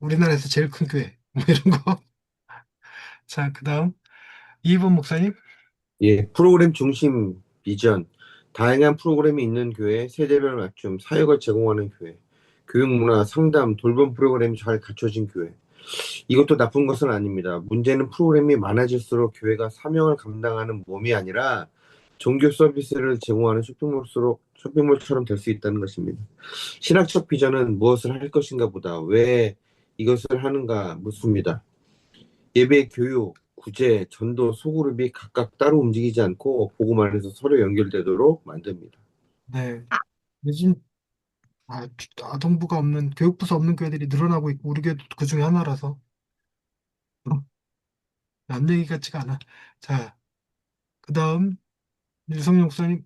우리나라에서 제일 큰 교회 뭐 이런 거. 자, 그다음 2번 목사님. 예, 프로그램 중심 비전. 다양한 프로그램이 있는 교회, 세대별 맞춤, 사역을 제공하는 교회, 교육 문화, 상담, 돌봄 프로그램이 잘 갖춰진 교회. 이것도 나쁜 것은 아닙니다. 문제는 프로그램이 많아질수록 교회가 사명을 감당하는 몸이 아니라 종교 서비스를 제공하는 쇼핑몰처럼 될 수 있다는 것입니다. 신학적 비전은 무엇을 할 것인가 보다 왜 이것을 하는가 묻습니다. 예배, 교육, 구제, 전도, 소그룹이 각각 따로 움직이지 않고 복음 안에서 서로 연결되도록 만듭니다. 네, 요즘 아동부가 없는 교육부서 없는 교회들이 늘어나고 있고 우리 교회도 그 중에 하나라서 남 얘기 같지가 않아. 자, 그다음 유성용 목사님.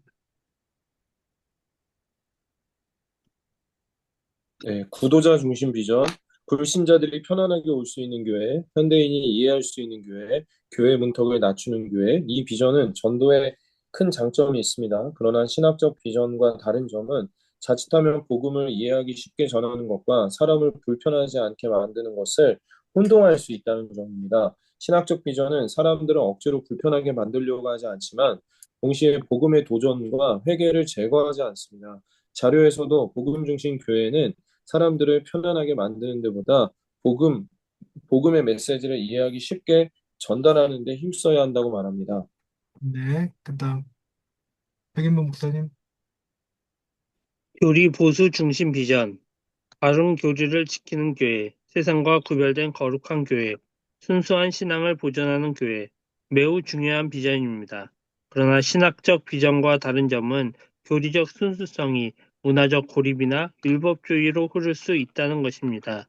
네, 구도자 중심 비전, 불신자들이 편안하게 올 수 있는 교회, 현대인이 이해할 수 있는 교회, 교회 문턱을 낮추는 교회. 이 비전은 전도에 큰 장점이 있습니다. 그러나 신학적 비전과 다른 점은 자칫하면 복음을 이해하기 쉽게 전하는 것과 사람을 불편하지 않게 만드는 것을 혼동할 수 있다는 점입니다. 신학적 비전은 사람들을 억지로 불편하게 만들려고 하지 않지만 동시에 복음의 도전과 회개를 제거하지 않습니다. 자료에서도 복음 중심 교회는 사람들을 편안하게 만드는 데보다 복음, 복음의 메시지를 이해하기 쉽게 전달하는 데 힘써야 한다고 말합니다. 네, 그다음 백인범 목사님. 교리 보수 중심 비전, 바른 교리를 지키는 교회, 세상과 구별된 거룩한 교회, 순수한 신앙을 보존하는 교회, 매우 중요한 비전입니다. 그러나 신학적 비전과 다른 점은 교리적 순수성이 문화적 고립이나 율법주의로 흐를 수 있다는 것입니다.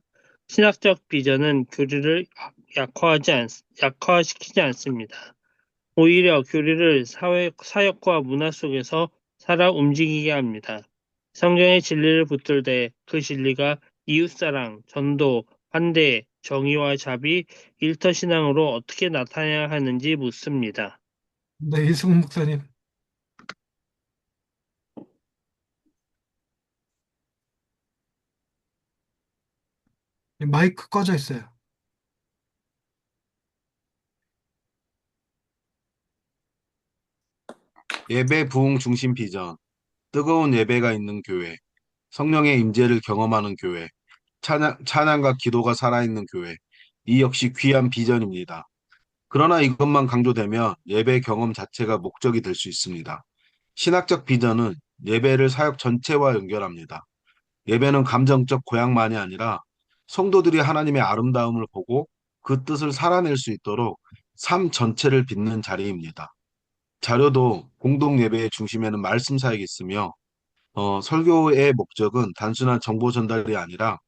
신학적 비전은 교리를 약화시키지 않습니다. 오히려 교리를 사역과 문화 속에서 살아 움직이게 합니다. 성경의 진리를 붙들되 그 진리가 이웃사랑, 전도, 환대, 정의와 자비, 일터신앙으로 어떻게 나타나야 하는지 묻습니다. 네, 이승훈 목사님. 마이크 꺼져 있어요. 예배 부흥 중심 비전, 뜨거운 예배가 있는 교회, 성령의 임재를 경험하는 교회, 찬양과 기도가 살아있는 교회. 이 역시 귀한 비전입니다. 그러나 이것만 강조되면 예배 경험 자체가 목적이 될 수 있습니다. 신학적 비전은 예배를 사역 전체와 연결합니다. 예배는 감정적 고향만이 아니라 성도들이 하나님의 아름다움을 보고 그 뜻을 살아낼 수 있도록 삶 전체를 빚는 자리입니다. 자료도 공동 예배의 중심에는 말씀 사역이 있으며 설교의 목적은 단순한 정보 전달이 아니라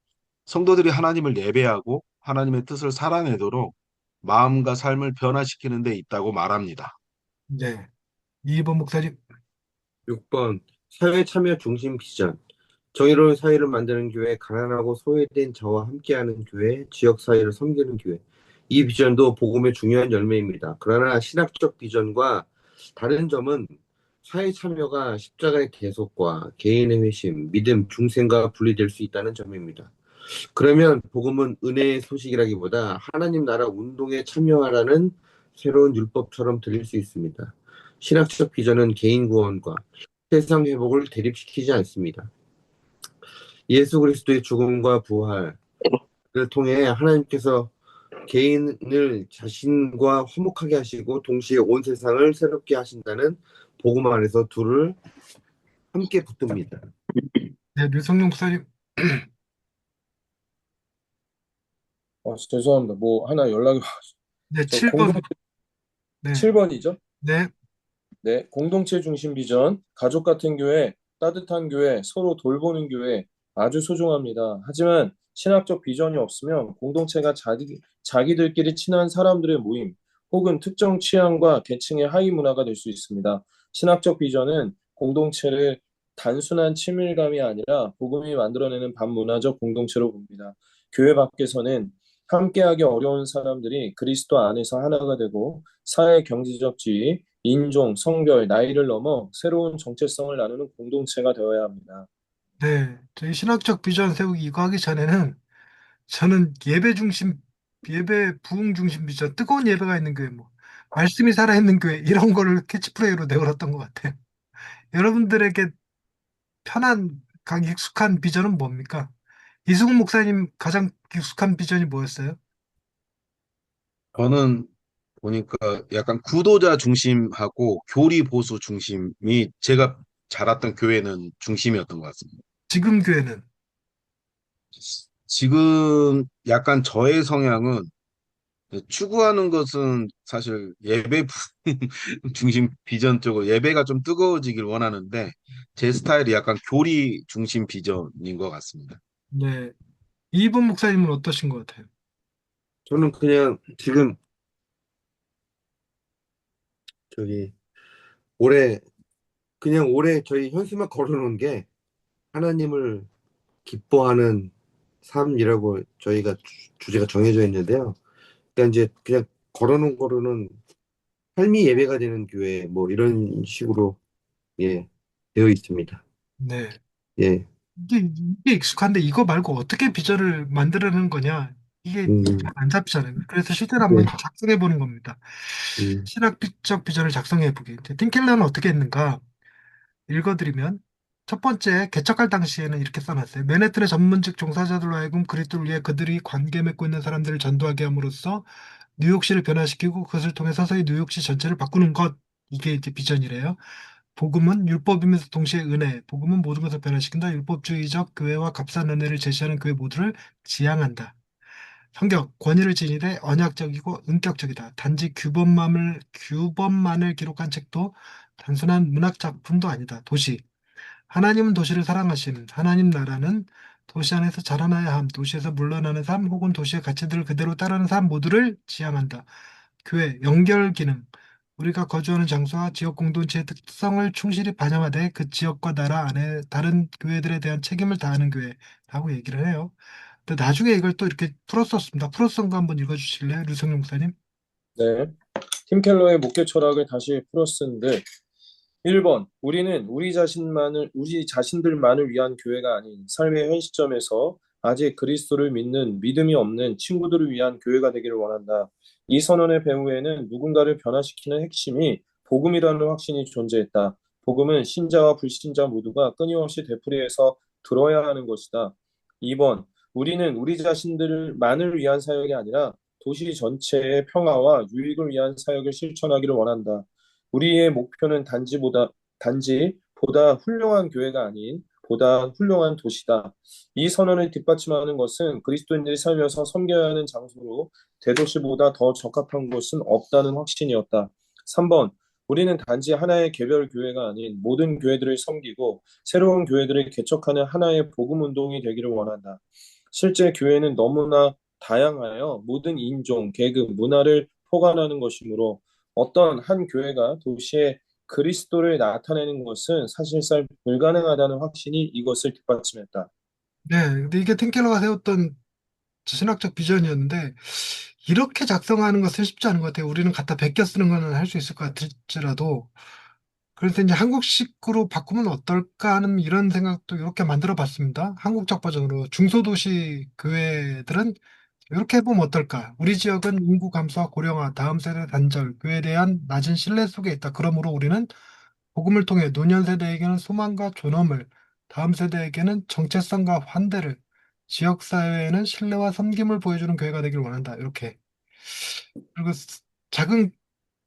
성도들이 하나님을 예배하고 하나님의 뜻을 살아내도록 마음과 삶을 변화시키는 데 있다고 말합니다. 네, 이번 목사님. 6번 사회 참여 중심 비전. 정의로운 사회를 만드는 교회, 가난하고 소외된 자와 함께하는 교회, 지역 사회를 섬기는 교회. 이 비전도 복음의 중요한 열매입니다. 그러나 신학적 비전과 다른 점은 사회 참여가 십자가의 계속과 개인의 회심, 믿음, 중생과 분리될 수 있다는 점입니다. 그러면 복음은 은혜의 소식이라기보다 하나님 나라 운동에 참여하라는 새로운 율법처럼 들릴 수 있습니다. 신학적 비전은 개인 구원과 세상 회복을 대립시키지 않습니다. 예수 그리스도의 죽음과 부활을 통해 하나님께서 개인을 자신과 화목하게 하시고 동시에 온 세상을 새롭게 하신다는 복음 안에서 둘을 함께 붙듭니다. 네, 류성룡 목사님. 죄송합니다. 뭐 하나 연락이 네, 저 공동 7번. 네, 7번이죠? 네, 네, 공동체 중심 비전, 가족 같은 교회, 따뜻한 교회, 서로 돌보는 교회 아주 소중합니다. 하지만 신학적 비전이 없으면 공동체가 자기들끼리 친한 사람들의 모임 혹은 특정 취향과 계층의 하위 문화가 될 수 있습니다. 신학적 비전은 공동체를 단순한 친밀감이 아니라 복음이 만들어내는 반문화적 공동체로 봅니다. 교회 밖에서는 함께하기 어려운 사람들이 그리스도 안에서 하나가 되고 사회 경제적 지위, 인종, 성별, 나이를 넘어 새로운 정체성을 나누는 공동체가 되어야 합니다. 네. 저희 신학적 비전 세우기 이거 하기 전에는 저는 예배 중심, 예배 부흥 중심 비전, 뜨거운 예배가 있는 교회, 뭐, 말씀이 살아있는 교회, 이런 거를 캐치프레이로 내걸었던 것 같아요. 여러분들에게 편한, 익숙한 비전은 뭡니까? 이승훈 목사님 가장 익숙한 비전이 뭐였어요? 저는 보니까 약간 구도자 중심하고 교리 보수 중심이 제가 자랐던 교회는 중심이었던 것 같습니다. 지금 교회는? 지금 약간 저의 성향은 추구하는 것은 사실 예배 중심 비전 쪽으로 예배가 좀 뜨거워지길 원하는데 제 스타일이 약간 교리 중심 비전인 것 같습니다. 네. 이번 목사님은 어떠신 것 같아요? 저는 그냥 지금 저기 올해 그냥 올해 저희 현수막 걸어놓은 게 하나님을 기뻐하는 삶이라고 저희가 주제가 정해져 있는데요. 그러니까 이제 그냥 걸어놓은 거로는 삶이 예배가 되는 교회 뭐 이런 식으로 예 되어 있습니다. 네. 예, 이게 익숙한데 이거 말고 어떻게 비전을 만들어내는 거냐? 이게 음, 잘 안 잡히잖아요. 그래서 실제로 한번 예, 작성해 보는 겁니다. 음, 신학적 비전을 작성해 보기. 팀켈러는 어떻게 했는가? 읽어드리면 첫 번째 개척할 당시에는 이렇게 써놨어요. 맨해튼의 전문직 종사자들로 하여금 그리스도를 위해 그들이 관계 맺고 있는 사람들을 전도하게 함으로써 뉴욕시를 변화시키고 그것을 통해 서서히 뉴욕시 전체를 바꾸는 것. 이게 이제 비전이래요. 복음은 율법이면서 동시에 은혜. 복음은 모든 것을 변화시킨다. 율법주의적 교회와 값싼 은혜를 제시하는 교회 모두를 지향한다. 성격, 권위를 지니되 언약적이고 인격적이다. 단지 규범만을 기록한 책도 단순한 문학 작품도 아니다. 도시, 하나님은 도시를 사랑하시는 하나님 나라는 도시 안에서 자라나야 함, 도시에서 물러나는 삶 혹은 도시의 가치들을 그대로 따르는 삶 모두를 지향한다. 교회, 연결 기능, 우리가 거주하는 장소와 지역 공동체의 특성을 충실히 반영하되 그 지역과 나라 안에 다른 교회들에 대한 책임을 다하는 교회라고 얘기를 해요. 근데 나중에 이걸 또 이렇게 풀었었습니다. 풀어쓴 거 한번 읽어주실래요, 류성용 목사님? 네. 팀 켈러의 목회 철학을 다시 풀었는데 1번, 우리는 우리 자신들만을 위한 교회가 아닌 삶의 현 시점에서 아직 그리스도를 믿는 믿음이 없는 친구들을 위한 교회가 되기를 원한다. 이 선언의 배후에는 누군가를 변화시키는 핵심이 복음이라는 확신이 존재했다. 복음은 신자와 불신자 모두가 끊임없이 되풀이해서 들어야 하는 것이다. 2번, 우리는 우리 자신들만을 위한 사역이 아니라 도시 전체의 평화와 유익을 위한 사역을 실천하기를 원한다. 우리의 목표는 단지 보다 훌륭한 교회가 아닌 보다 훌륭한 도시다. 이 선언을 뒷받침하는 것은 그리스도인들이 살면서 섬겨야 하는 장소로 대도시보다 더 적합한 곳은 없다는 확신이었다. 3번, 우리는 단지 하나의 개별 교회가 아닌 모든 교회들을 섬기고 새로운 교회들을 개척하는 하나의 복음 운동이 되기를 원한다. 실제 교회는 너무나 다양하여 모든 인종, 계급, 문화를 포괄하는 것이므로 어떤 한 교회가 도시에 그리스도를 나타내는 것은 사실상 불가능하다는 확신이 이것을 뒷받침했다. 네, 근데 이게 틴켈러가 세웠던 신학적 비전이었는데 이렇게 작성하는 것은 쉽지 않은 것 같아요. 우리는 갖다 베껴 쓰는 거는 할 수 있을 것 같을지라도 그래서 이제 한국식으로 바꾸면 어떨까 하는 이런 생각도 이렇게 만들어 봤습니다. 한국적 버전으로 중소도시 교회들은 이렇게 해보면 어떨까? 우리 지역은 인구 감소와 고령화, 다음 세대 단절, 교회에 대한 낮은 신뢰 속에 있다. 그러므로 우리는 복음을 통해 노년 세대에게는 소망과 존엄을, 다음 세대에게는 정체성과 환대를, 지역 사회에는 신뢰와 섬김을 보여주는 교회가 되길 원한다. 이렇게. 그리고 작은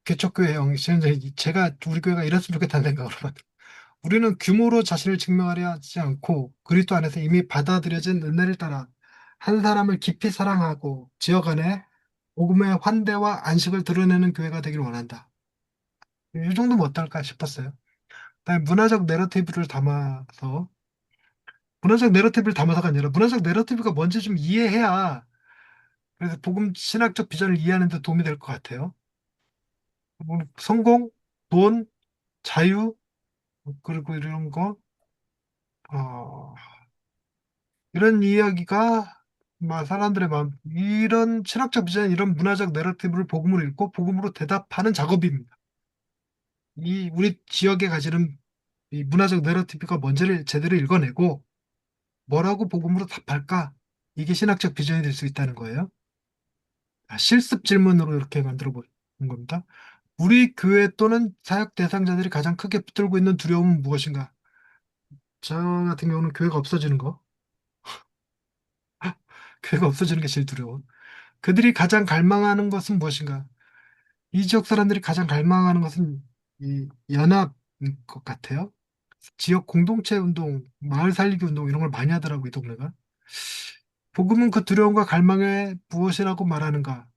개척교회 형식, 제가 우리 교회가 이랬으면 좋겠다는 생각으로 만들어. 우리는 규모로 자신을 증명하려 하지 않고 그리스도 안에서 이미 받아들여진 은혜를 따라 한 사람을 깊이 사랑하고 지역 안에 복음의 환대와 안식을 드러내는 교회가 되길 원한다. 이 정도면 어떨까 싶었어요. 그다음에 문화적 내러티브를 담아서가 아니라 문화적 내러티브가 뭔지 좀 이해해야 그래서 복음 신학적 비전을 이해하는 데 도움이 될 것 같아요. 뭐 성공, 돈, 자유, 그리고 이런 거, 어, 이런 이야기가 막 사람들의 마음, 이런 신학적 비전, 이런 문화적 내러티브를 복음으로 읽고 복음으로 대답하는 작업입니다. 이 우리 지역에 가지는 이 문화적 내러티브가 뭔지를 제대로 읽어내고 뭐라고 복음으로 답할까? 이게 신학적 비전이 될 수 있다는 거예요. 실습 질문으로 이렇게 만들어 보는 겁니다. 우리 교회 또는 사역 대상자들이 가장 크게 붙들고 있는 두려움은 무엇인가? 저 같은 경우는 교회가 없어지는 거. 교회가 없어지는 게 제일 두려워. 그들이 가장 갈망하는 것은 무엇인가? 이 지역 사람들이 가장 갈망하는 것은 이 연합인 것 같아요. 지역 공동체 운동, 마을 살리기 운동 이런 걸 많이 하더라고 이 동네가. 복음은 그 두려움과 갈망에 무엇이라고 말하는가?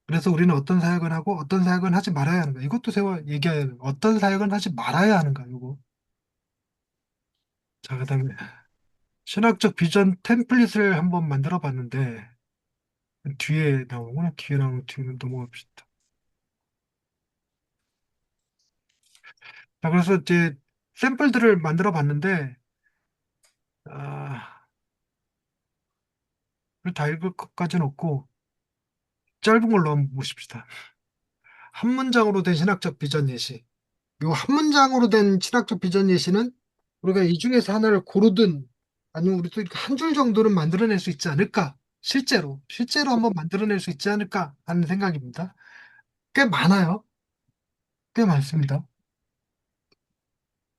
그래서 우리는 어떤 사역을 하고 어떤 사역은 하지 말아야 하는가? 이것도 세워 얘기해야 돼. 어떤 사역은 하지 말아야 하는가? 이거. 자, 그다음에 신학적 비전 템플릿을 한번 만들어 봤는데 뒤에 나오구나. 뒤에 나오는 뒤로 넘어갑시다. 자, 그래서 이제 샘플들을 만들어 봤는데 아, 그걸 다 읽을 것까지는 없고 짧은 걸로 한번 보십시다. 한 문장으로 된 신학적 비전 예시. 요 한 문장으로 된 신학적 비전 예시는 우리가 이 중에서 하나를 고르든 아니면 우리 또 이렇게 한 줄 정도는 만들어낼 수 있지 않을까? 실제로 한번 만들어낼 수 있지 않을까 하는 생각입니다. 꽤 많아요. 꽤 많습니다.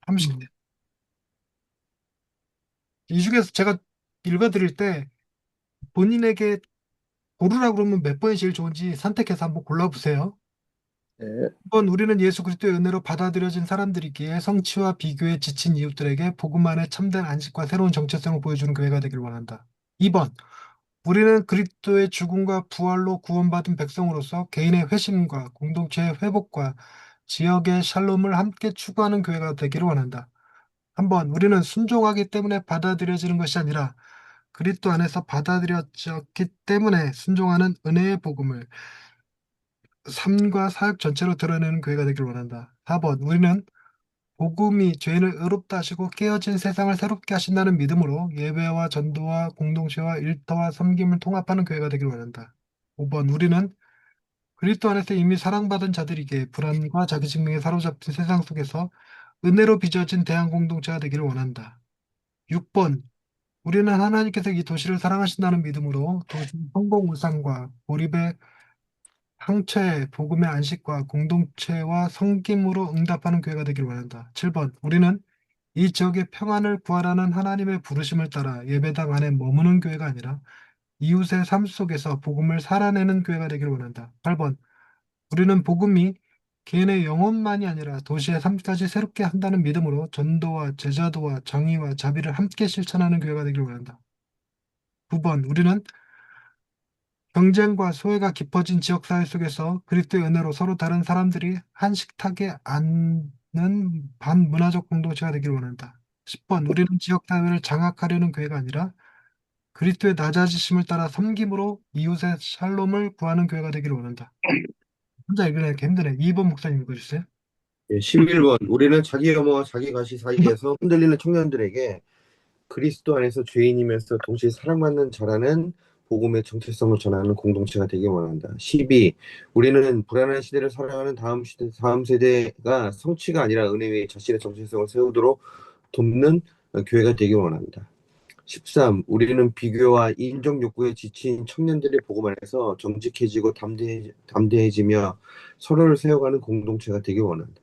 음. 이 중에서 제가 읽어드릴 때 본인에게 고르라 그러면 몇 번이 제일 좋은지 선택해서 한번 골라보세요. 네. 1번, 우리는 예수 그리스도의 은혜로 받아들여진 사람들이기에 성취와 비교에 지친 이웃들에게 복음 안에 참된 안식과 새로운 정체성을 보여주는 교회가 되길 원한다. 2번, 우리는 그리스도의 죽음과 부활로 구원받은 백성으로서 개인의 회심과 공동체의 회복과 지역의 샬롬을 함께 추구하는 교회가 되기를 원한다. 3번, 우리는 순종하기 때문에 받아들여지는 것이 아니라 그리스도 안에서 받아들여졌기 때문에 순종하는 은혜의 복음을 삶과 사역 전체로 드러내는 교회가 되길 원한다. 4번, 우리는 복음이 죄인을 의롭다 하시고 깨어진 세상을 새롭게 하신다는 믿음으로 예배와 전도와 공동체와 일터와 섬김을 통합하는 교회가 되길 원한다. 5번, 우리는 그리스도 안에서 이미 사랑받은 자들에게 불안과 자기증명에 사로잡힌 세상 속에서 은혜로 빚어진 대한 공동체가 되기를 원한다. 6번, 우리는 하나님께서 이 도시를 사랑하신다는 믿음으로 도시 성공 우상과 고립의 상처의 복음의 안식과 공동체와 섬김으로 응답하는 교회가 되길 원한다. 7번, 우리는 이 지역의 평안을 구하라는 하나님의 부르심을 따라 예배당 안에 머무는 교회가 아니라 이웃의 삶 속에서 복음을 살아내는 교회가 되길 원한다. 8번, 우리는 복음이 개인의 영혼만이 아니라 도시의 삶까지 새롭게 한다는 믿음으로 전도와 제자도와 정의와 자비를 함께 실천하는 교회가 되길 원한다. 9번, 우리는 경쟁과 소외가 깊어진 지역사회 속에서 그리스도의 은혜로 서로 다른 사람들이 한 식탁에 앉는 반문화적 공동체가 되길 원한다. 10번, 우리는 지역사회를 장악하려는 교회가 아니라 그리스도의 낮아지심을 따라 섬김으로 이웃의 샬롬을 구하는 교회가 되기를 원한다. 혼자 읽으니까 힘드네. 2번 목사님 읽어주세요. 11번, 우리는 자기 혐오와 자기 가시 사이에서 흔들리는 청년들에게 그리스도 안에서 죄인이면서 동시에 사랑받는 자라는 복음의 정체성을 전하는 공동체가 되길 원한다. 12. 우리는 불안한 시대를 살아가는 다음 세대가 성취가 아니라 은혜 위에 자신의 정체성을 세우도록 돕는 교회가 되길 원한다. 13. 우리는 비교와 인정 욕구에 지친 청년들의 복음 안에서 정직해지고 담대해지며 서로를 세워가는 공동체가 되길 원한다.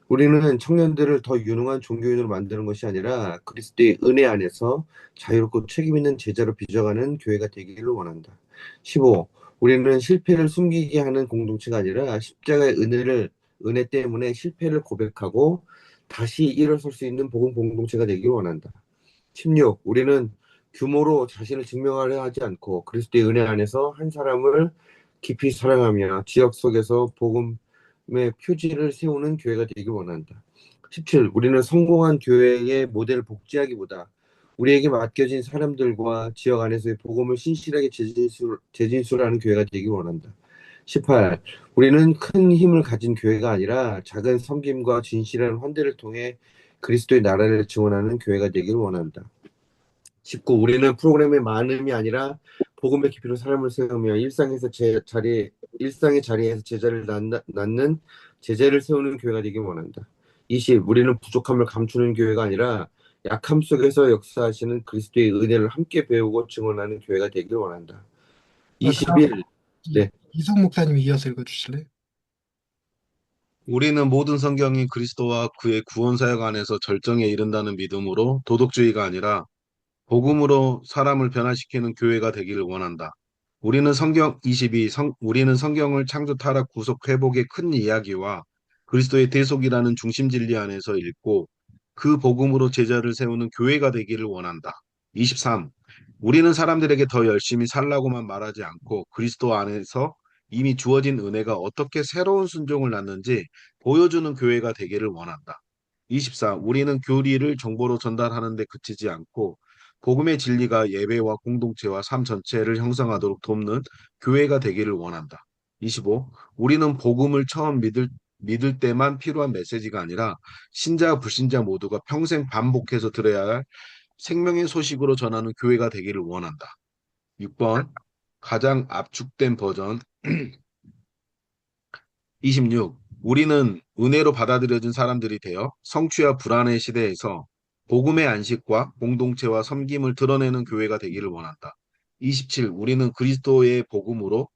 우리는 청년들을 더 유능한 종교인으로 만드는 것이 아니라 그리스도의 은혜 안에서 자유롭고 책임 있는 제자로 빚어가는 교회가 되기를 원한다. 15. 우리는 실패를 숨기게 하는 공동체가 아니라 십자가의 은혜 때문에 실패를 고백하고 다시 일어설 수 있는 복음 공동체가 되기를 원한다. 16. 우리는 규모로 자신을 증명하려 하지 않고 그리스도의 은혜 안에서 한 사람을 깊이 사랑하며 지역 속에서 복음의 표지를 세우는 교회가 되길 원한다. 17. 우리는 성공한 교회의 모델을 복제하기보다 우리에게 맡겨진 사람들과 지역 안에서의 복음을 신실하게 재진술하는 교회가 되길 원한다. 18. 우리는 큰 힘을 가진 교회가 아니라 작은 섬김과 진실한 환대를 통해 그리스도의 나라를 증언하는 교회가 되길 원한다. 19. 우리는 프로그램의 많음이 아니라 복음의 깊이로 사람을 세우며 일상의 자리에서 제자를 낳는 제자를 세우는 교회가 되길 원한다. 20. 우리는 부족함을 감추는 교회가 아니라 약함 속에서 역사하시는 그리스도의 은혜를 함께 배우고 증언하는 교회가 되길 원한다. 다음 21. 네. 이성 목사님이 이어서 읽어주실래요? 우리는 모든 성경이 그리스도와 그의 구원 사역 안에서 절정에 이른다는 믿음으로 도덕주의가 아니라 복음으로 사람을 변화시키는 교회가 되기를 원한다. 우리는 성경을 창조 타락 구속 회복의 큰 이야기와 그리스도의 대속이라는 중심 진리 안에서 읽고 그 복음으로 제자를 세우는 교회가 되기를 원한다. 23. 우리는 사람들에게 더 열심히 살라고만 말하지 않고 그리스도 안에서 이미 주어진 은혜가 어떻게 새로운 순종을 낳는지 보여주는 교회가 되기를 원한다. 24. 우리는 교리를 정보로 전달하는 데 그치지 않고 복음의 진리가 예배와 공동체와 삶 전체를 형성하도록 돕는 교회가 되기를 원한다. 25. 우리는 복음을 처음 믿을 때만 필요한 메시지가 아니라 신자, 불신자 모두가 평생 반복해서 들어야 할 생명의 소식으로 전하는 교회가 되기를 원한다. 6번 가장 압축된 버전 26. 우리는 은혜로 받아들여진 사람들이 되어 성취와 불안의 시대에서 복음의 안식과 공동체와 섬김을 드러내는 교회가 되기를 원한다. 27. 우리는 그리스도의 복음으로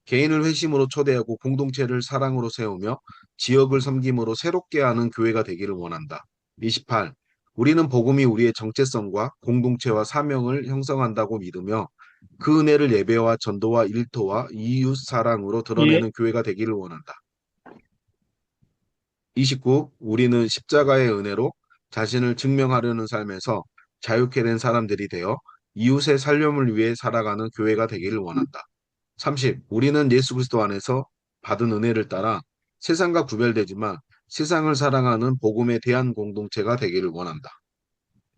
개인을 회심으로 초대하고 공동체를 사랑으로 세우며 지역을 섬김으로 새롭게 하는 교회가 되기를 원한다. 28. 우리는 복음이 우리의 정체성과 공동체와 사명을 형성한다고 믿으며 그 은혜를 예배와 전도와 일터와 이웃 사랑으로 예, 드러내는 교회가 되기를 원한다. 29. 우리는 십자가의 은혜로 자신을 증명하려는 삶에서 자유케 된 사람들이 되어 이웃의 살림을 위해 살아가는 교회가 되기를 원한다. 30. 우리는 예수 그리스도 안에서 받은 은혜를 따라 세상과 구별되지만 세상을 사랑하는 복음에 대한 공동체가 되기를 원한다.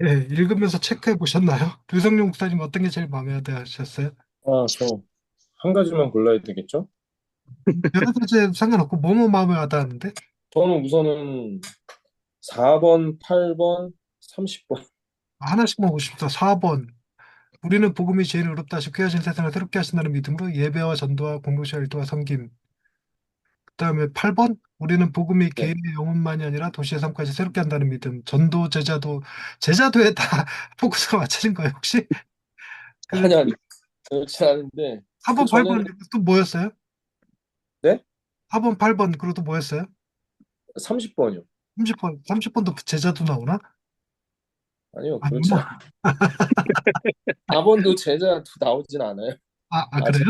예, 읽으면서 체크해 보셨나요? 류성룡 목사님 어떤 게 제일 마음에 드셨어요? 저 한 가지만 골라야 되겠죠? 여러 가지 상관없고 뭐뭐 마음에 와닿았는데 저는 우선은 4번, 8번, 30번. 하나씩만 보고 싶다. 4번. 우리는 복음이 제일 어렵다 하시고 귀하신 세상을 새롭게 하신다는 믿음으로 예배와 전도와 공동체 활동과 섬김. 그다음에 8번. 우리는 복음이 네. 개인의 영혼만이 아니라 도시의 삶까지 새롭게 한다는 믿음. 전도, 제자도에 다 포커스가 맞춰진 거예요, 혹시? 그 아니, 아니, 그렇지 않은데, 4번, 저는, 8번 또 뭐였어요? 네? 4번, 8번 그리고 또 뭐였어요? 30번이요. 30번, 30번도 제자도 나오나? 아니요, 그렇지 않아요. 아니구나. 4번도 제자도 나오진 않아요. 그래요? 아직.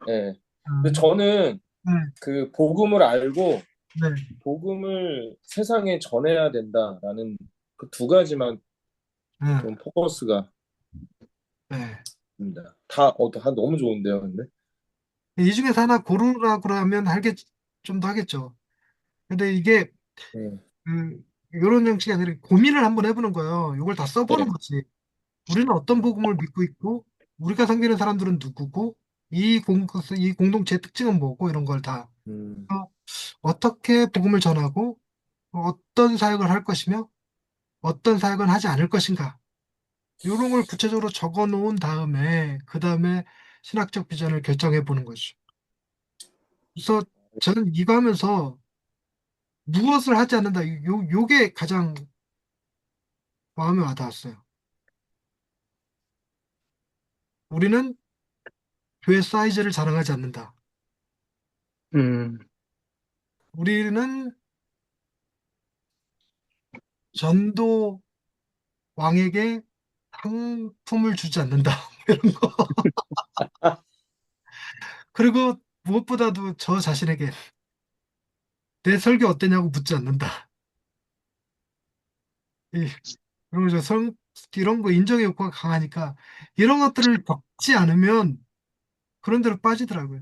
예. 근데 음, 저는 네, 그 복음을 알고 네, 복음을 세상에 전해야 된다라는 그 두 가지만 네, 좀 포커스가 네. 됩니다. 다 너무 좋은데요, 근데? 이 중에서 하나 고르라고 그러면 좀 더 하겠죠. 근데 이게 네. 이런 형식이 아니라 고민을 한번 해보는 거예요. 이걸 다 써보는 네. 거지. 우리는 어떤 복음을 믿고 있고, 우리가 섬기는 사람들은 누구고, 이 공동체의 특징은 뭐고, 이런 걸 다. 음, 어떻게 복음을 전하고, 어떤 사역을 할 것이며, 어떤 사역은 하지 않을 것인가. 이런 걸 구체적으로 적어 놓은 다음에, 그 다음에 신학적 비전을 결정해 보는 거죠. 그래서 저는 이거 하면서 무엇을 하지 않는다. 요게 가장 마음에 와닿았어요. 우리는 교회 사이즈를 자랑하지 않는다. 음, 우리는 전도 왕에게 상품을 주지 않는다. 이런 거. 그리고 무엇보다도 저 자신에게 내 설교 어땠냐고 묻지 않는다. 이, 그리고 이런 거 인정의 욕구가 강하니까 이런 것들을 겪지 않으면 그런 데로 빠지더라고요.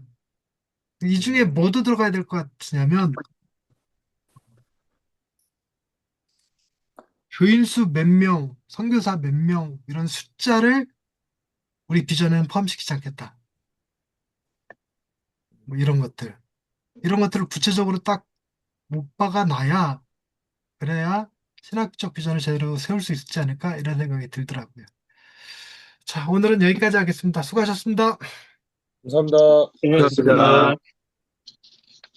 이 중에 음, 뭐도 들어가야 될 것 같으냐면 교인 수 몇 명, 선교사 몇 명 이런 숫자를 우리 비전에는 포함시키지 않겠다. 뭐 이런 것들. 이런 것들을 구체적으로 딱 못 박아 놔야 그래야 신학적 비전을 제대로 세울 수 있지 않을까 이런 생각이 들더라고요. 자, 오늘은 여기까지 하겠습니다. 수고하셨습니다. 감사합니다. 감사합니다. 고생하셨습니다.